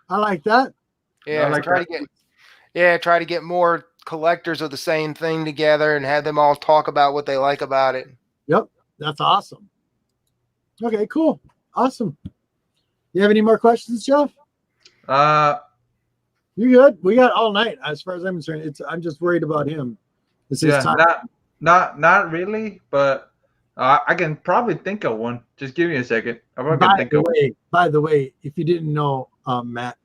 I like that. Yeah. I like try to get more collectors of the same thing together and have them all talk about what they like about it. Yep, that's awesome. Okay, cool. Awesome. You have any more questions, Jeff? You good? We got all night as far as I'm concerned. I'm just worried about him. This is time. Not really, but I can probably think of one. Just give me a second. By the way, if you didn't know, Matt,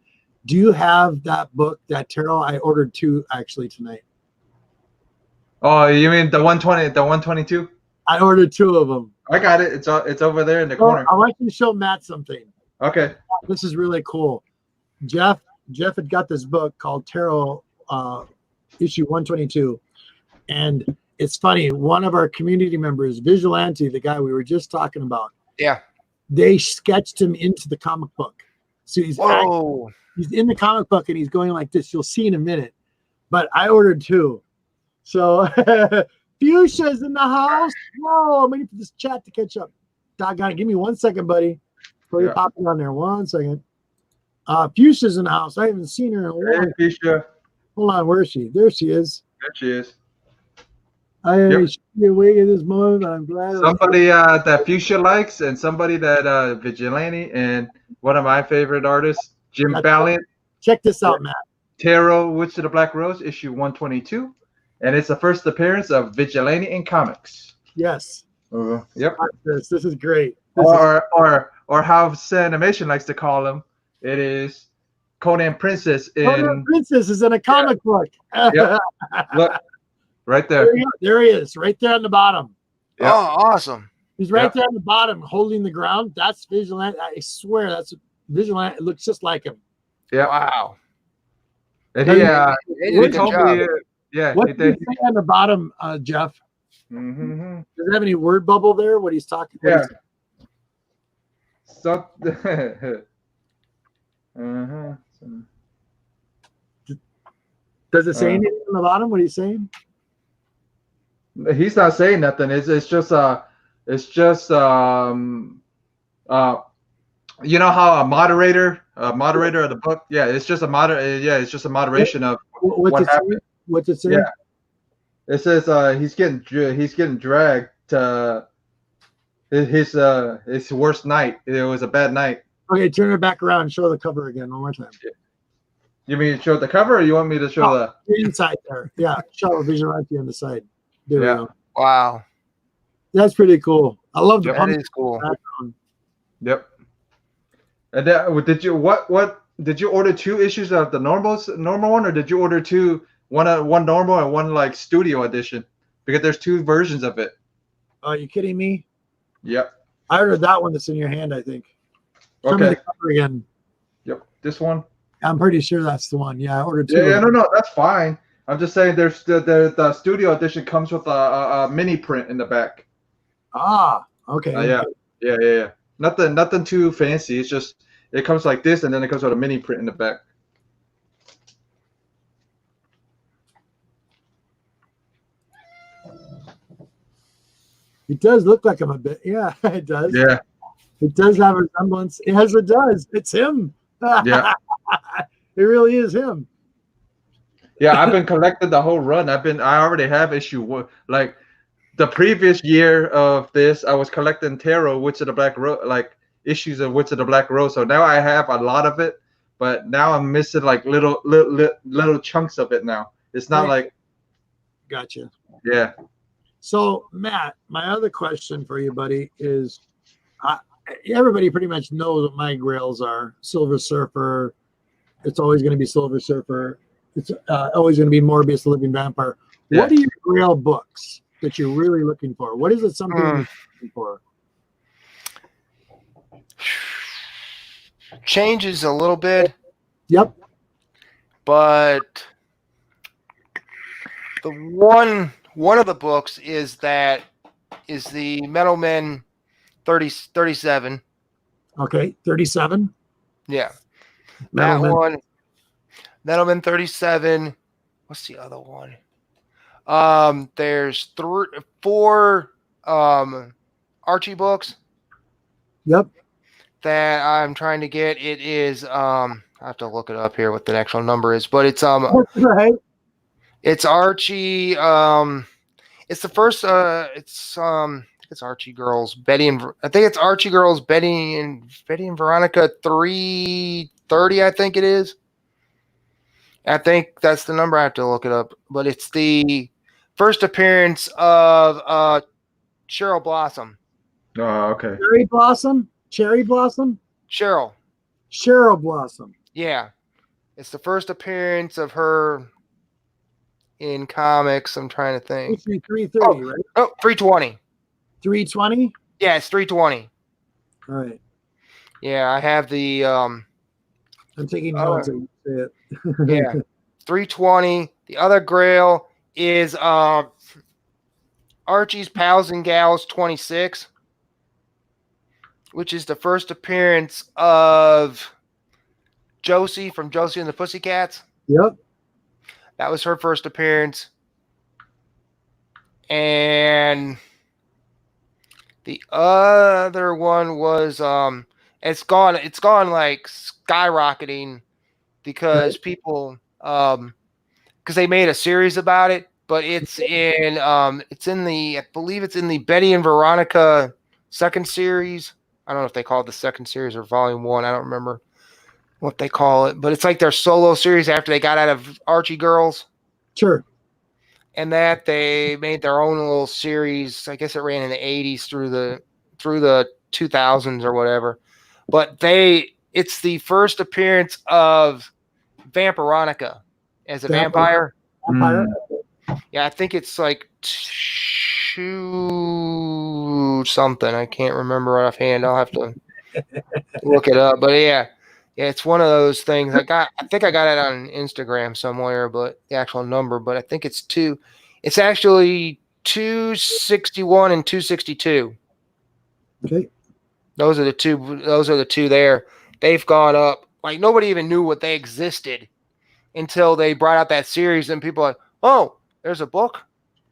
do you have that book, that tarot? I ordered 2 actually tonight. Oh, you mean the 120, the 122? I ordered 2 of them. I got it. It's over there in the corner. I want you to show Matt something. Okay. This is really cool. Jeff had got this book called Tarot issue 122. And it's funny, one of our community members, Vigilante, the guy we were just talking about, they sketched him into the comic book. So he's in the comic book and he's going like this. You'll see in a minute. But I ordered 2. So Fuchsia's in the house. Whoa, I'm waiting for this chat to catch up. Doggone it. Give me 1 second, buddy. Before you pop it on there. 1 second. Fuchsia's in the house. I haven't seen her in a while. Hey, Fuchsia. Hold on. Where is she? There she is. There she is. I should be awake at this moment, but I'm glad. Somebody that Fuchsia likes, and somebody that Vigilante, and one of my favorite artists, Jim Valiant. Check this out, Matt. Tarot, Witch of the Black Rose, issue 122. And it's the first appearance of Vigilante in comics. Yes. Yep. Watch this. This is great. Or how Animation likes to call him, it is Conan Princess Conan in. Princess is in a comic book. Yep. Look, right there. There he is, right there on the bottom. Yep. Oh, awesome. He's right there on the bottom, holding the ground. That's Vigilante. I swear, that's Vigilante. It looks just like him. Yeah. Wow. And They he did a good told job. me, yeah. What did he say on the bottom, Jeff? Mm-hmm. Does it have any word bubble there? What he's talking? Yeah. What So, does it say anything on the bottom? What he's saying? he's not saying nothing. It's just you know how a moderator of the book, it's just a moderation of what happened. What's it say? Yeah. It says he's getting dragged to his worst night. It was a bad night. Okay, turn it back around and show the cover again one more time. You mean show the cover, or you want me to show the inside there? Yeah, show Vigilante on the side. There we go. Wow. That's pretty cool. I love the That is cool. background. Yep. And that, did you order 2 issues of the normal one, or did you order one normal and one like studio edition? Because there's 2 versions of it. Are you kidding me? Yep. I ordered that one that's in your hand, I think. Show me the cover again. Yep. This one. I'm pretty sure that's the one. Yeah, I ordered 2. Yeah, no, that's fine. I'm just saying there's the studio edition comes with a mini print in the back. Ah, okay. Yeah. Nothing too fancy. It's just it comes like this, and then it comes with a mini print in the back. It does look like him a bit. Yeah, it does. Yeah. It does have a resemblance. Yes, it does. It's him. Yeah. It really is him. Yeah, I've been collecting the whole run. I already have issue 1. Like the previous year of this, I was collecting THORO, Witch of the Black Rose, like issues of Witch of the Black Rose. So now I have a lot of it, but now I'm missing like little chunks of it now. It's not like. Gotcha. Yeah. So Matt, my other question for you, buddy, is everybody pretty much knows what my grails are. Silver Surfer. It's always going to be Silver Surfer. It's always going to be Morbius, the Living Vampire. Yeah. What are your grail books that you're really looking for? What is it something you're looking for? Changes a little bit. Yep. But the one of the books is the Metal Men 37. Okay, 37. Yeah. Metal Men. One. Metal Men 37. What's the other one? There's 4 Archie books. Yep. That I'm trying to get. It is I have to look it up here what the actual number is, but it's Right. it's Archie. It's the first. It's Archie Girls. I think it's Archie Girls. Betty and Veronica 330. I think it is. I think that's the number. I have to look it up, but it's the first appearance of Cheryl Blossom. Oh, okay. Cherry Blossom. Cheryl Blossom. Yeah, it's the first appearance of her in comics. I'm trying to think. 330, right? Oh, 320. 320. Yeah, it's 320. All right. Yeah, I have the I'm taking notes. And say it. yeah, 320. The other grail is Archie's Pals and Gals 26, which is the first appearance of Josie from Josie and the Pussycats. Yep. That was her first appearance. And the other one was it's gone like skyrocketing because people because they made a series about it, but it's in the I believe it's in the Betty and Veronica second series. I don't know if they call it the second series or volume 1. I don't remember what they call it, but it's like their solo series after they got out of Archie Girls. Sure. and that they made their own little series. I guess it ran in the 80s through the 2000s or whatever. But it's the first appearance of Vampironica as a vampire. Vampire. Yeah, I think it's like 2 something. I can't remember offhand. I'll have to look it up. But yeah, it's one of those things. I think I got it on Instagram somewhere, but the actual number. But I think it's 2. It's actually 261 and 262. Okay. Those are the two. Those are the two there. They've gone up. Like nobody even knew what they existed until they brought out that series, and people are like, oh, there's a book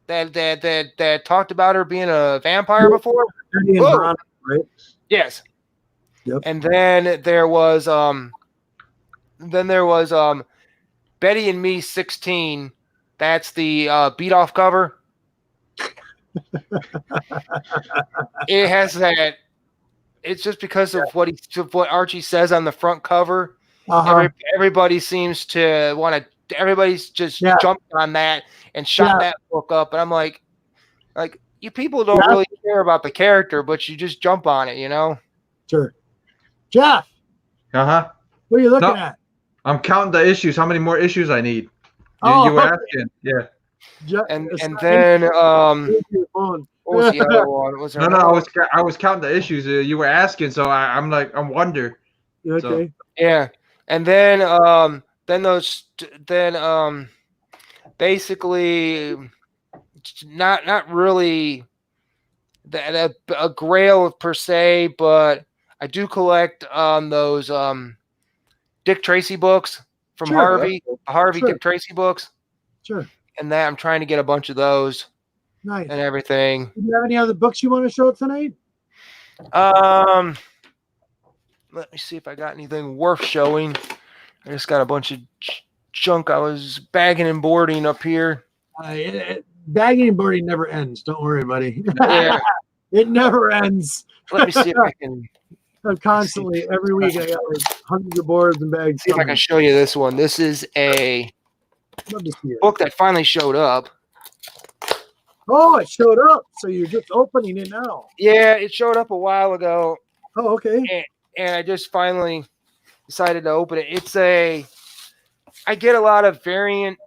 that talked about her being a vampire before. Whoa. Right? Yes. Yep. And then there was Betty and Me 16. That's the beat off cover. It has that. It's just because of what Archie says on the front cover. Everybody seems to want to. Everybody's just jumped on that and shot that book up, and I'm like you people don't really care about the character, but you just jump on it, you know? Sure. Jeff. What are you looking at? I'm counting the issues. How many more issues I need? You were asking, yeah. And then what was the other one? Was there I was counting the issues. You were asking, so I'm wonder. Okay. So. Yeah, and then basically not really a grail per se, but I do collect those Dick Tracy books from Harvey Dick Tracy books. Sure. And that I'm trying to get a bunch of those. Nice. And everything. Do you have any other books you want to show tonight? Let me see if I got anything worth showing. I just got a bunch of junk I was bagging and boarding up here. Bagging and boarding never ends. Don't worry, buddy. Yeah. It never ends. Let me see if I can. I'm constantly, every week, I got like hundreds of boards and bags. See if I can show you this one. This is a book that finally showed up. Oh, it showed up. So you're just opening it now. Yeah, it showed up a while ago. Oh, okay. And I just finally decided to open it. I get a lot of variant,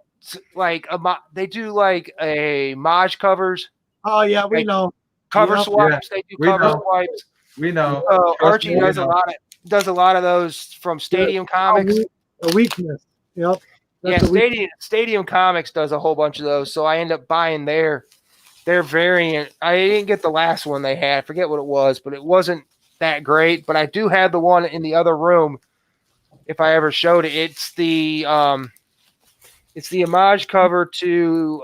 like they do like a Maj covers. Oh yeah, we know. Cover swipes. They do cover swipes. We know. Archie does a lot of those from Stadium Comics. A weakness. Yep. Stadium Comics does a whole bunch of those, so I end up buying their variant. I didn't get the last one they had. I forget what it was, but it wasn't that great. But I do have the one in the other room. If I ever showed it, it's the homage cover to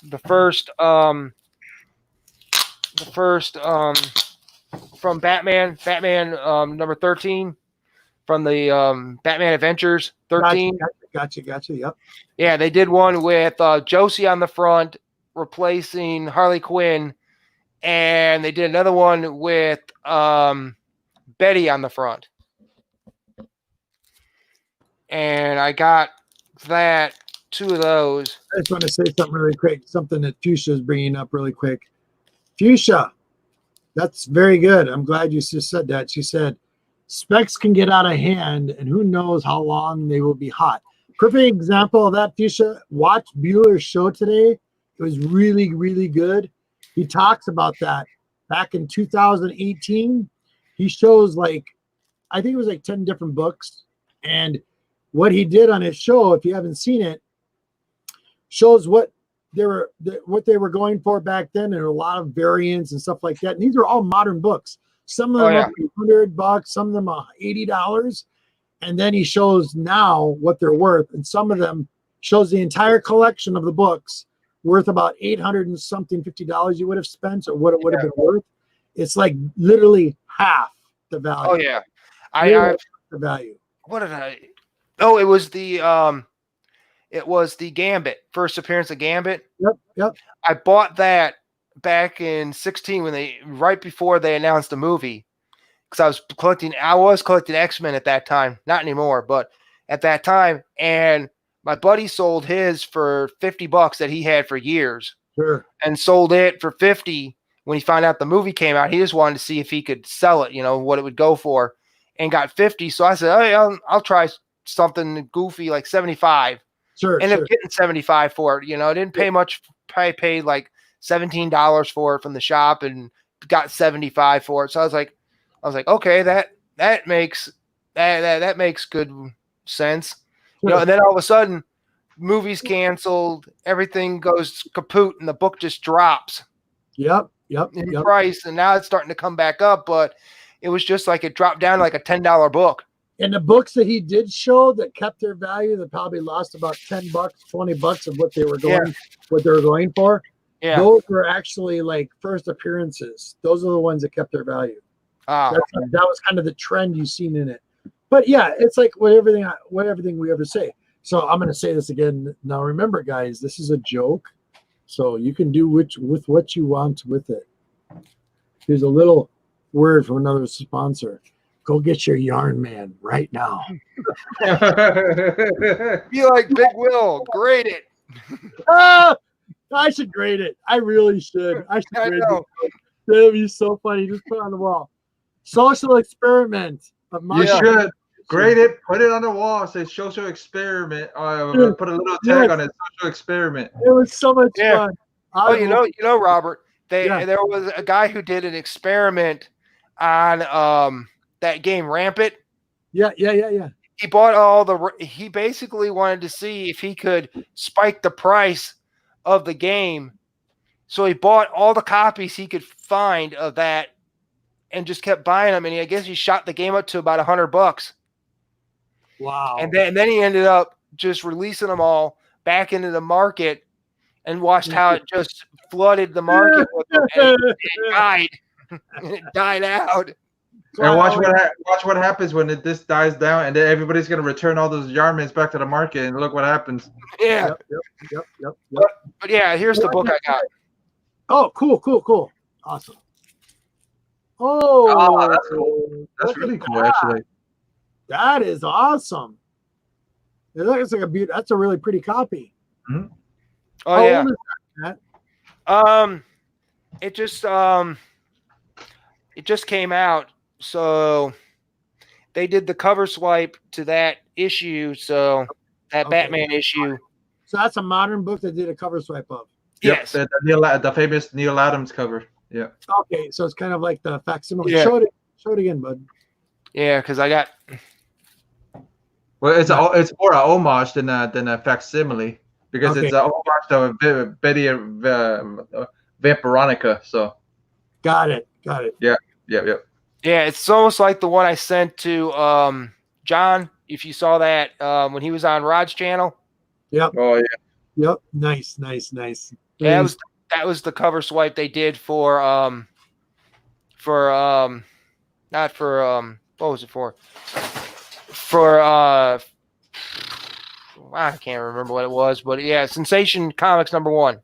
the first from Batman number 13 from the Batman Adventures 13. Gotcha. Yep. Yeah, they did one with Josie on the front replacing Harley Quinn, and they did another one with Betty on the front. And I got two of those. I just want to say something really quick, something that Fuchsia is bringing up really quick. Fuchsia, that's very good. I'm glad you just said that. She said, specs can get out of hand, and who knows how long they will be hot. Perfect example of that, Fuchsia. Watch Bueller's show today. It was really, really good. He talks about that. Back in 2018, he shows I think it was 10 different books. And what he did on his show, if you haven't seen it, shows what they were going for back then, and a lot of variants and stuff like that. And these are all modern books. Some of them are $100, some of them are $80. And then he shows now what they're worth, and some of them shows the entire collection of the books worth about $800 and something, $50 you would have spent, or what it would have been worth. It's like literally half the value. Oh yeah, I the value. What did I? Oh, it was the Gambit, first appearance of Gambit. Yep. I bought that back in 2016 right before they announced the movie, because I was collecting X-Men at that time, not anymore, but at that time. And my buddy sold his for $50 that he had for years, Sure. and sold it for 50 when he found out the movie came out. He just wanted to see if he could sell it, what it would go for, and got 50. So I said, hey, I'll try something goofy like 75. Sure. Ended up getting 75 for it. Didn't pay much. Probably paid like $17 for it from the shop and got 75 for it. So I was like, okay, that makes good sense. Sure. And then all of a sudden, movies canceled, everything goes kaput, and the book just drops Yep. in price. And now it's starting to come back up, but it was just like it dropped down to like a $10 book. And the books that he did show that kept their value, that probably lost about $10, $20 of what they were going for. Yeah. Those were actually like first appearances. Those are the ones that kept their value. Oh. That was kind of the trend you've seen in it. But yeah, it's like what everything we ever say. So I'm going to say this again. Now remember, guys, this is a joke, so you can do with what you want with it. Here's a little word from another sponsor. Go get your yarn man right now. Be like Big Will, grade it. I should grade it. I really should. I should grade know. it. That'd be so funny. Just put it on the wall. Social experiment. You should grade it, put it on the wall, say social experiment. Put a little tag on it, social experiment. It was so much fun. Oh, you know, Robert, there was a guy who did an experiment on that game Rampant. Yeah. He bought he basically wanted to see if he could spike the price of the game. So he bought all the copies he could find of that and just kept buying them. And I guess he shot the game up to about $100. Wow. And then he ended up just releasing them all back into the market and watched how it just flooded the market with them, and it died. It died out. And watch what happens when this dies down, and then everybody's gonna return all those yarmans back to the market, and look what happens. Yeah. Yep. But yeah, here's the book I got. Oh, cool. Awesome. Oh, that's cool. That's really cool, actually. That is awesome. It looks like that's a really pretty copy. Mm-hmm. Oh, How yeah. old is that? It just came out, so they did the cover swipe to that issue, so that Batman issue. So that's a modern book that did a cover swipe of. Yes, the famous Neil Adams cover. Yeah. Okay, so it's kind of like the facsimile. Yeah. Show it again, bud. Yeah, because I got. Well, it's more a homage than a facsimile, because it's a homage to Betty Vampironica. So. Got it. Yeah. Yeah, it's almost like the one I sent to John. If you saw that when he was on Rod's channel. Yep. Oh yeah. Yep. Nice. Yeah, that was the cover swipe they did for not for what was it for? For I can't remember what it was, but yeah, Sensation Comics #1.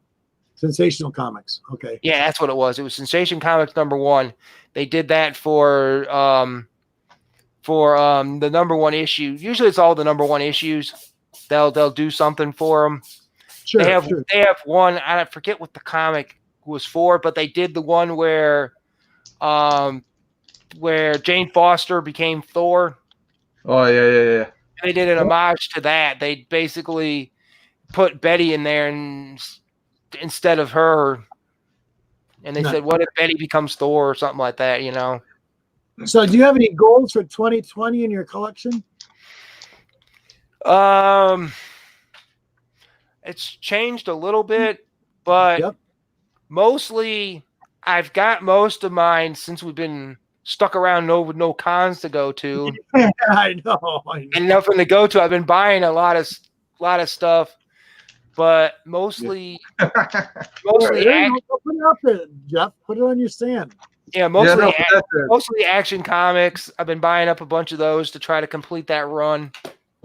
Sensational Comics. Okay. Yeah, that's what it was. It was Sensation Comics #1. They did that for the #1 issue. Usually it's all the #1 issues. They'll do something for them. Sure. They have one. I forget what the comic was for, but they did the one where Jane Foster became Thor. Oh yeah. They did an homage to that. They basically put Betty in there instead of her, and they said, "What if Betty becomes Thor or something like that?" So, do you have any goals for 2020 in your collection? It's changed a little bit, but mostly I've got most of mine since we've been stuck around with no cons to go to. I know. And nothing to go to. I've been buying a lot of stuff, but mostly Put it up there, Jeff. Put it on your stand. Yeah, mostly Action Comics. I've been buying up a bunch of those to try to complete that run.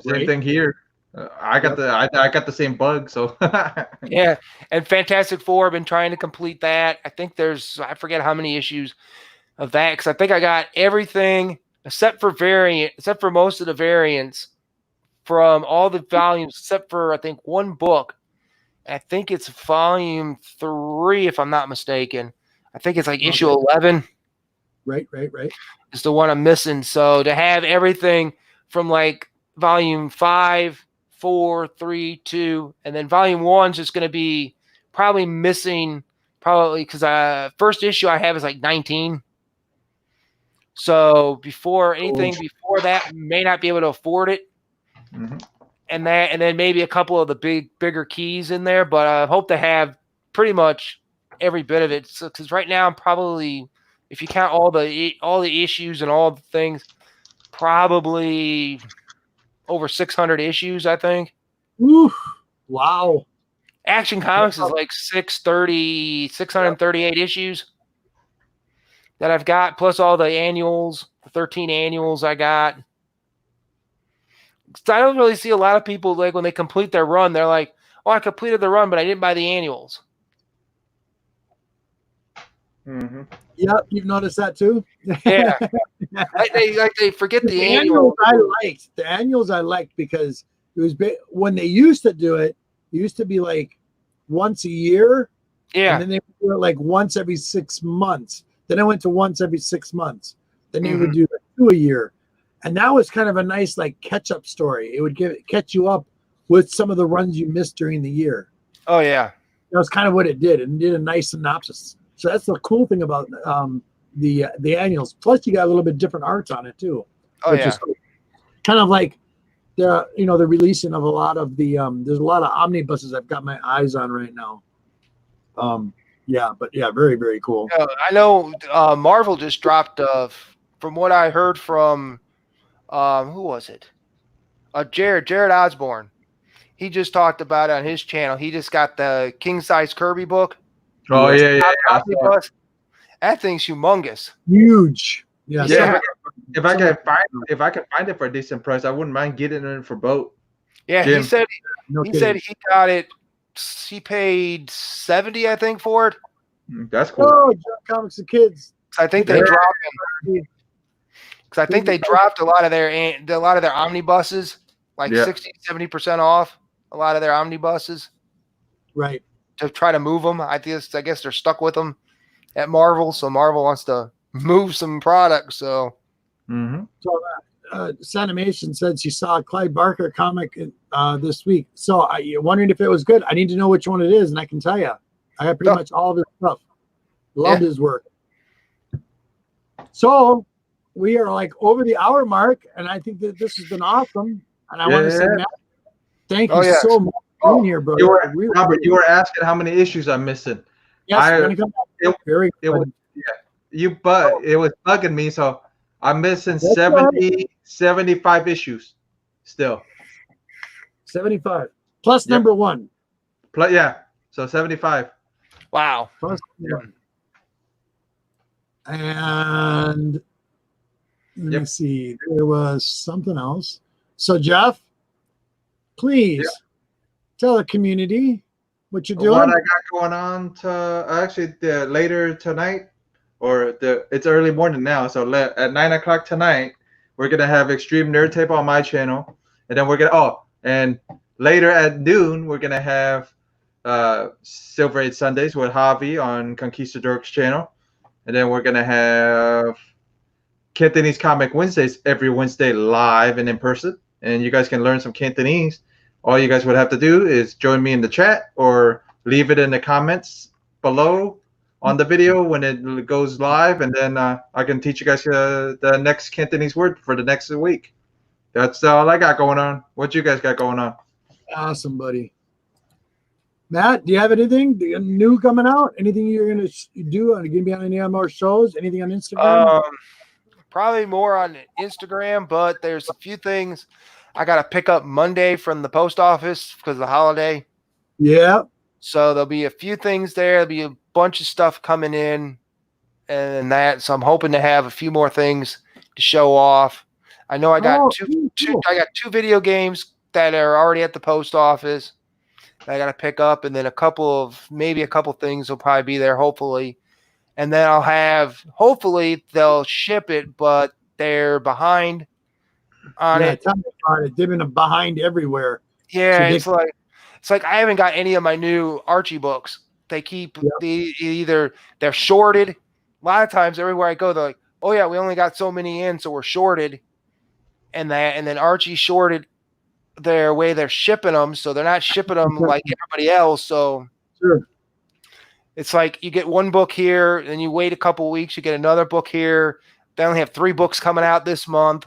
Same thing here. I got the same bug, so yeah. And Fantastic Four, I've been trying to complete that. I think I forget how many issues of that, because I think I got everything except for most of the variants from all the volumes except for I think one book. I think it's volume 3, if I'm not mistaken. I think it's like issue 11. Right. Is the one I'm missing. So to have everything from like volume 5, 4, 3, 2, and then volume 1's just going to be probably missing because first issue I have is like 19. So before before that, may not be able to afford it. Mm-hmm. And then maybe a couple of the bigger keys in there, but I hope to have pretty much every bit of it. Because right now I'm probably, if you count all the issues and all the things, probably over 600 issues, I think. Oof. Wow. Action Comics is like 638 issues that I've got, plus all the annuals, the 13 annuals I got. So I don't really see a lot of people, like when they complete their run, they're like, oh, I completed the run, but I didn't buy the annuals. Mm-hmm. Yep, you've noticed that too. Yeah, they forget the annuals. annuals. The annuals I liked because it was when they used to do it. It used to be like once a year, Yeah, and then they would do it like once every 6 months. Then I went to once every 6 months. Then they would do like 2 a year, and that was kind of a nice like catch-up story. It would catch you up with some of the runs you missed during the year. Oh yeah, That was kind of what it did, and did a nice synopsis. So that's the cool thing about the annuals. Plus, you got a little bit different arts on it too. oh yeah. Is kind of like the releasing of a lot of the there's a lot of omnibuses I've got my eyes on right now. Very, very cool. I know Marvel just dropped. From what I heard from who was it? Jared Osborne. He just talked about it on his channel. He just got the king size Kirby book. Oh yeah. That thing's humongous. Huge. Yeah. Yeah. If I can find it for a decent price, I wouldn't mind getting it for both. Yeah, Jim. he said he got it. He paid $70, I think, for it. That's cool. Oh, Jump Comics and Kids. I think they dropped. Because I think they dropped a lot of their omnibuses, like 60-70% off. A lot of their omnibuses, right? To try to move them. I guess they're stuck with them at Marvel, so Marvel wants to move some products. So, So Sanimation said she saw a Clyde Barker comic this week. So you're wondering if it was good. I need to know which one it is, and I can tell you. I got pretty much all of his stuff. Loved his work. So we are like over the hour mark, and I think that this has been awesome. And I want to say, Matt, thank you so much for being here, bro. Robert, you were asking how many issues I'm missing. Yes, we're gonna come back. Very good. It was bugging me, so I'm missing 75 issues still. 75 plus number one. So 75. Wow. Plus one. And let me see. There was something else. So Jeff, please tell the community what you're doing. What I got going on later tonight, it's early morning now. So at 9 o'clock tonight, we're gonna have Extreme Nerd Tape on my channel, and then and later at noon we're gonna have Silver Age Sundays with Javi on Conquistador's channel, and then we're gonna have Cantonese Comic Wednesdays every Wednesday live and in person, and you guys can learn some Cantonese. All you guys would have to do is join me in the chat or leave it in the comments below on the video when it goes live, and then I can teach you guys the next Cantonese word for the next week. That's all I got going on. What you guys got going on? Awesome, buddy. Matt, do you have anything new coming out? Anything you're going to do? Are you going to be on any more shows? Anything on Instagram? Probably more on Instagram, but there's a few things I got to pick up Monday from the post office because of the holiday. Yeah. So there'll be a few things there. There'll be a bunch of stuff coming in and that. So I'm hoping to have a few more things to show off. I know I got I got two video games that are already at the post office that I got to pick up, and then a couple things will probably be there, hopefully. And then hopefully they'll ship it, but they're behind on Yeah, it. tell me about it. They've been behind everywhere. Yeah, It's it's like I haven't got any of my new Archie books. They keep Yep. either they're shorted. A lot of times, everywhere I go, they're like, "Oh yeah, we only got so many in, so we're shorted." And then Archie shorted their way they're shipping them, so they're not shipping them like everybody else. So Sure. it's like you get one book here, then you wait a couple of weeks, you get another book here. They only have 3 books coming out this month.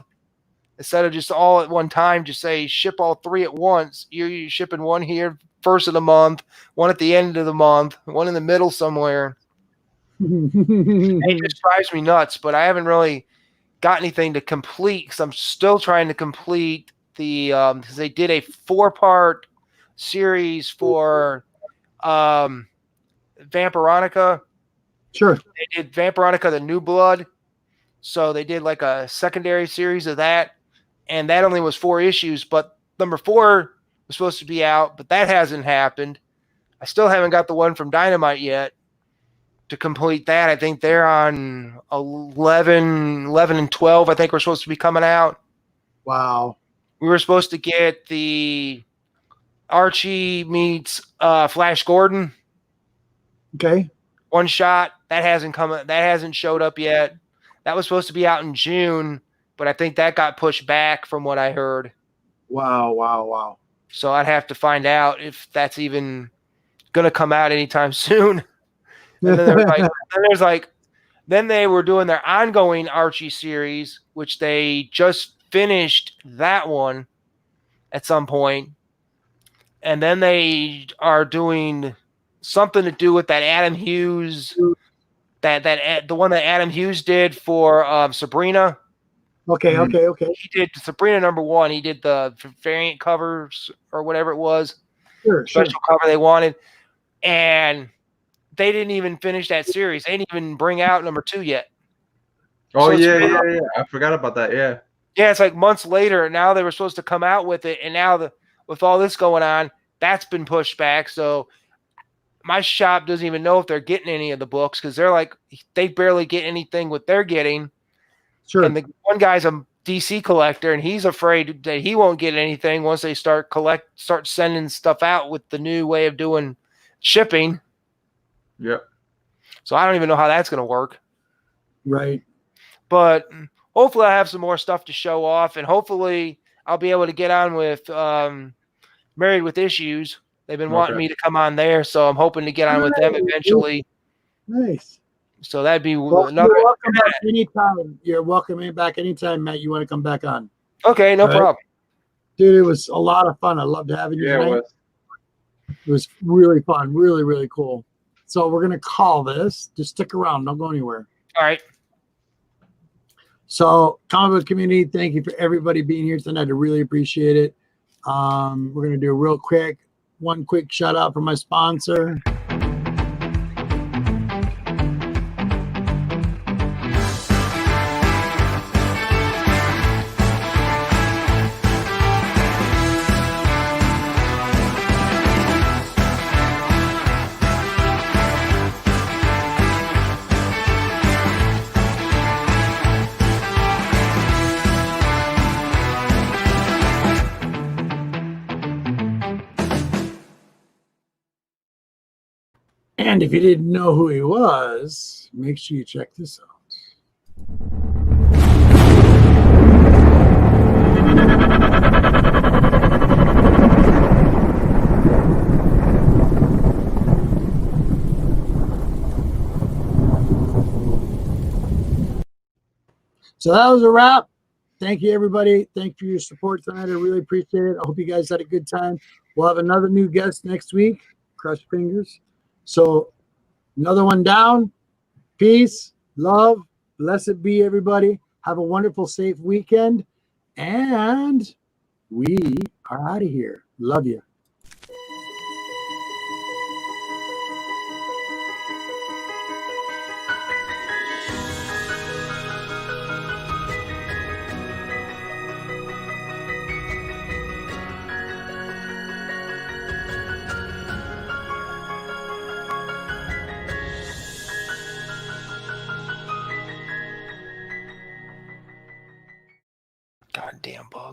Instead of just all at one time, just say ship all 3 at once. You're shipping one here first of the month, one at the end of the month, one in the middle somewhere. It just drives me nuts, but I haven't really got anything to complete because I'm still trying to complete the because they did a 4-part series for Vampironica. Sure. They did Vampironica the New Blood. So they did like a secondary series of that. And that only was 4 issues, but number 4 was supposed to be out, but that hasn't happened. I still haven't got the one from Dynamite yet to complete that. I think they're on 11 and 12, I think we're supposed to be coming out. Wow. We were supposed to get the Archie meets Flash Gordon. Okay. One shot. That hasn't showed up yet. That was supposed to be out in June, but I think that got pushed back from what I heard. Wow. So I'd have to find out if that's even going to come out anytime soon. And then then they were doing their ongoing Archie series, which they just finished that one at some point. And then they are doing something to do with that Adam Hughes, the one that Adam Hughes did for Sabrina. Okay. He did Sabrina #1. He did the variant covers or whatever it was. Sure. Special cover they wanted. And they didn't even finish that series. They didn't even bring out #2 yet. Oh, So yeah. I forgot about that. Yeah. Yeah, it's like months later. Now they were supposed to come out with it. And now with all this going on, that's been pushed back. So my shop doesn't even know if they're getting any of the books because they barely get anything what they're getting. Sure. And the one guy's a DC collector, and he's afraid that he won't get anything once they start sending stuff out with the new way of doing shipping. Yep. So I don't even know how that's going to work. Right. But hopefully I have some more stuff to show off, and hopefully I'll be able to get on with Married with Issues. They've been wanting me to come on there, so I'm hoping to get on with them eventually. Nice. So that'd be Well, another. you're welcome back anytime. You're welcome back anytime, Matt. You want to come back on? Okay, no problem. Dude, it was a lot of fun. I loved having you tonight. It was really fun. Really, really cool. So we're gonna call this. Just stick around. Don't go anywhere. All right. So, comic book community, thank you for everybody being here tonight. I really appreciate it. We're gonna do one quick shout out for my sponsor. And if you didn't know who he was, make sure you check this out. So that was a wrap. Thank you, everybody. Thank you for your support tonight. I really appreciate it. I hope you guys had a good time. We'll have another new guest next week. Cross your fingers. So another one down. Peace, love, blessed be everybody. Have a wonderful, safe weekend. And we are out of here. Love you. God damn. damn bug.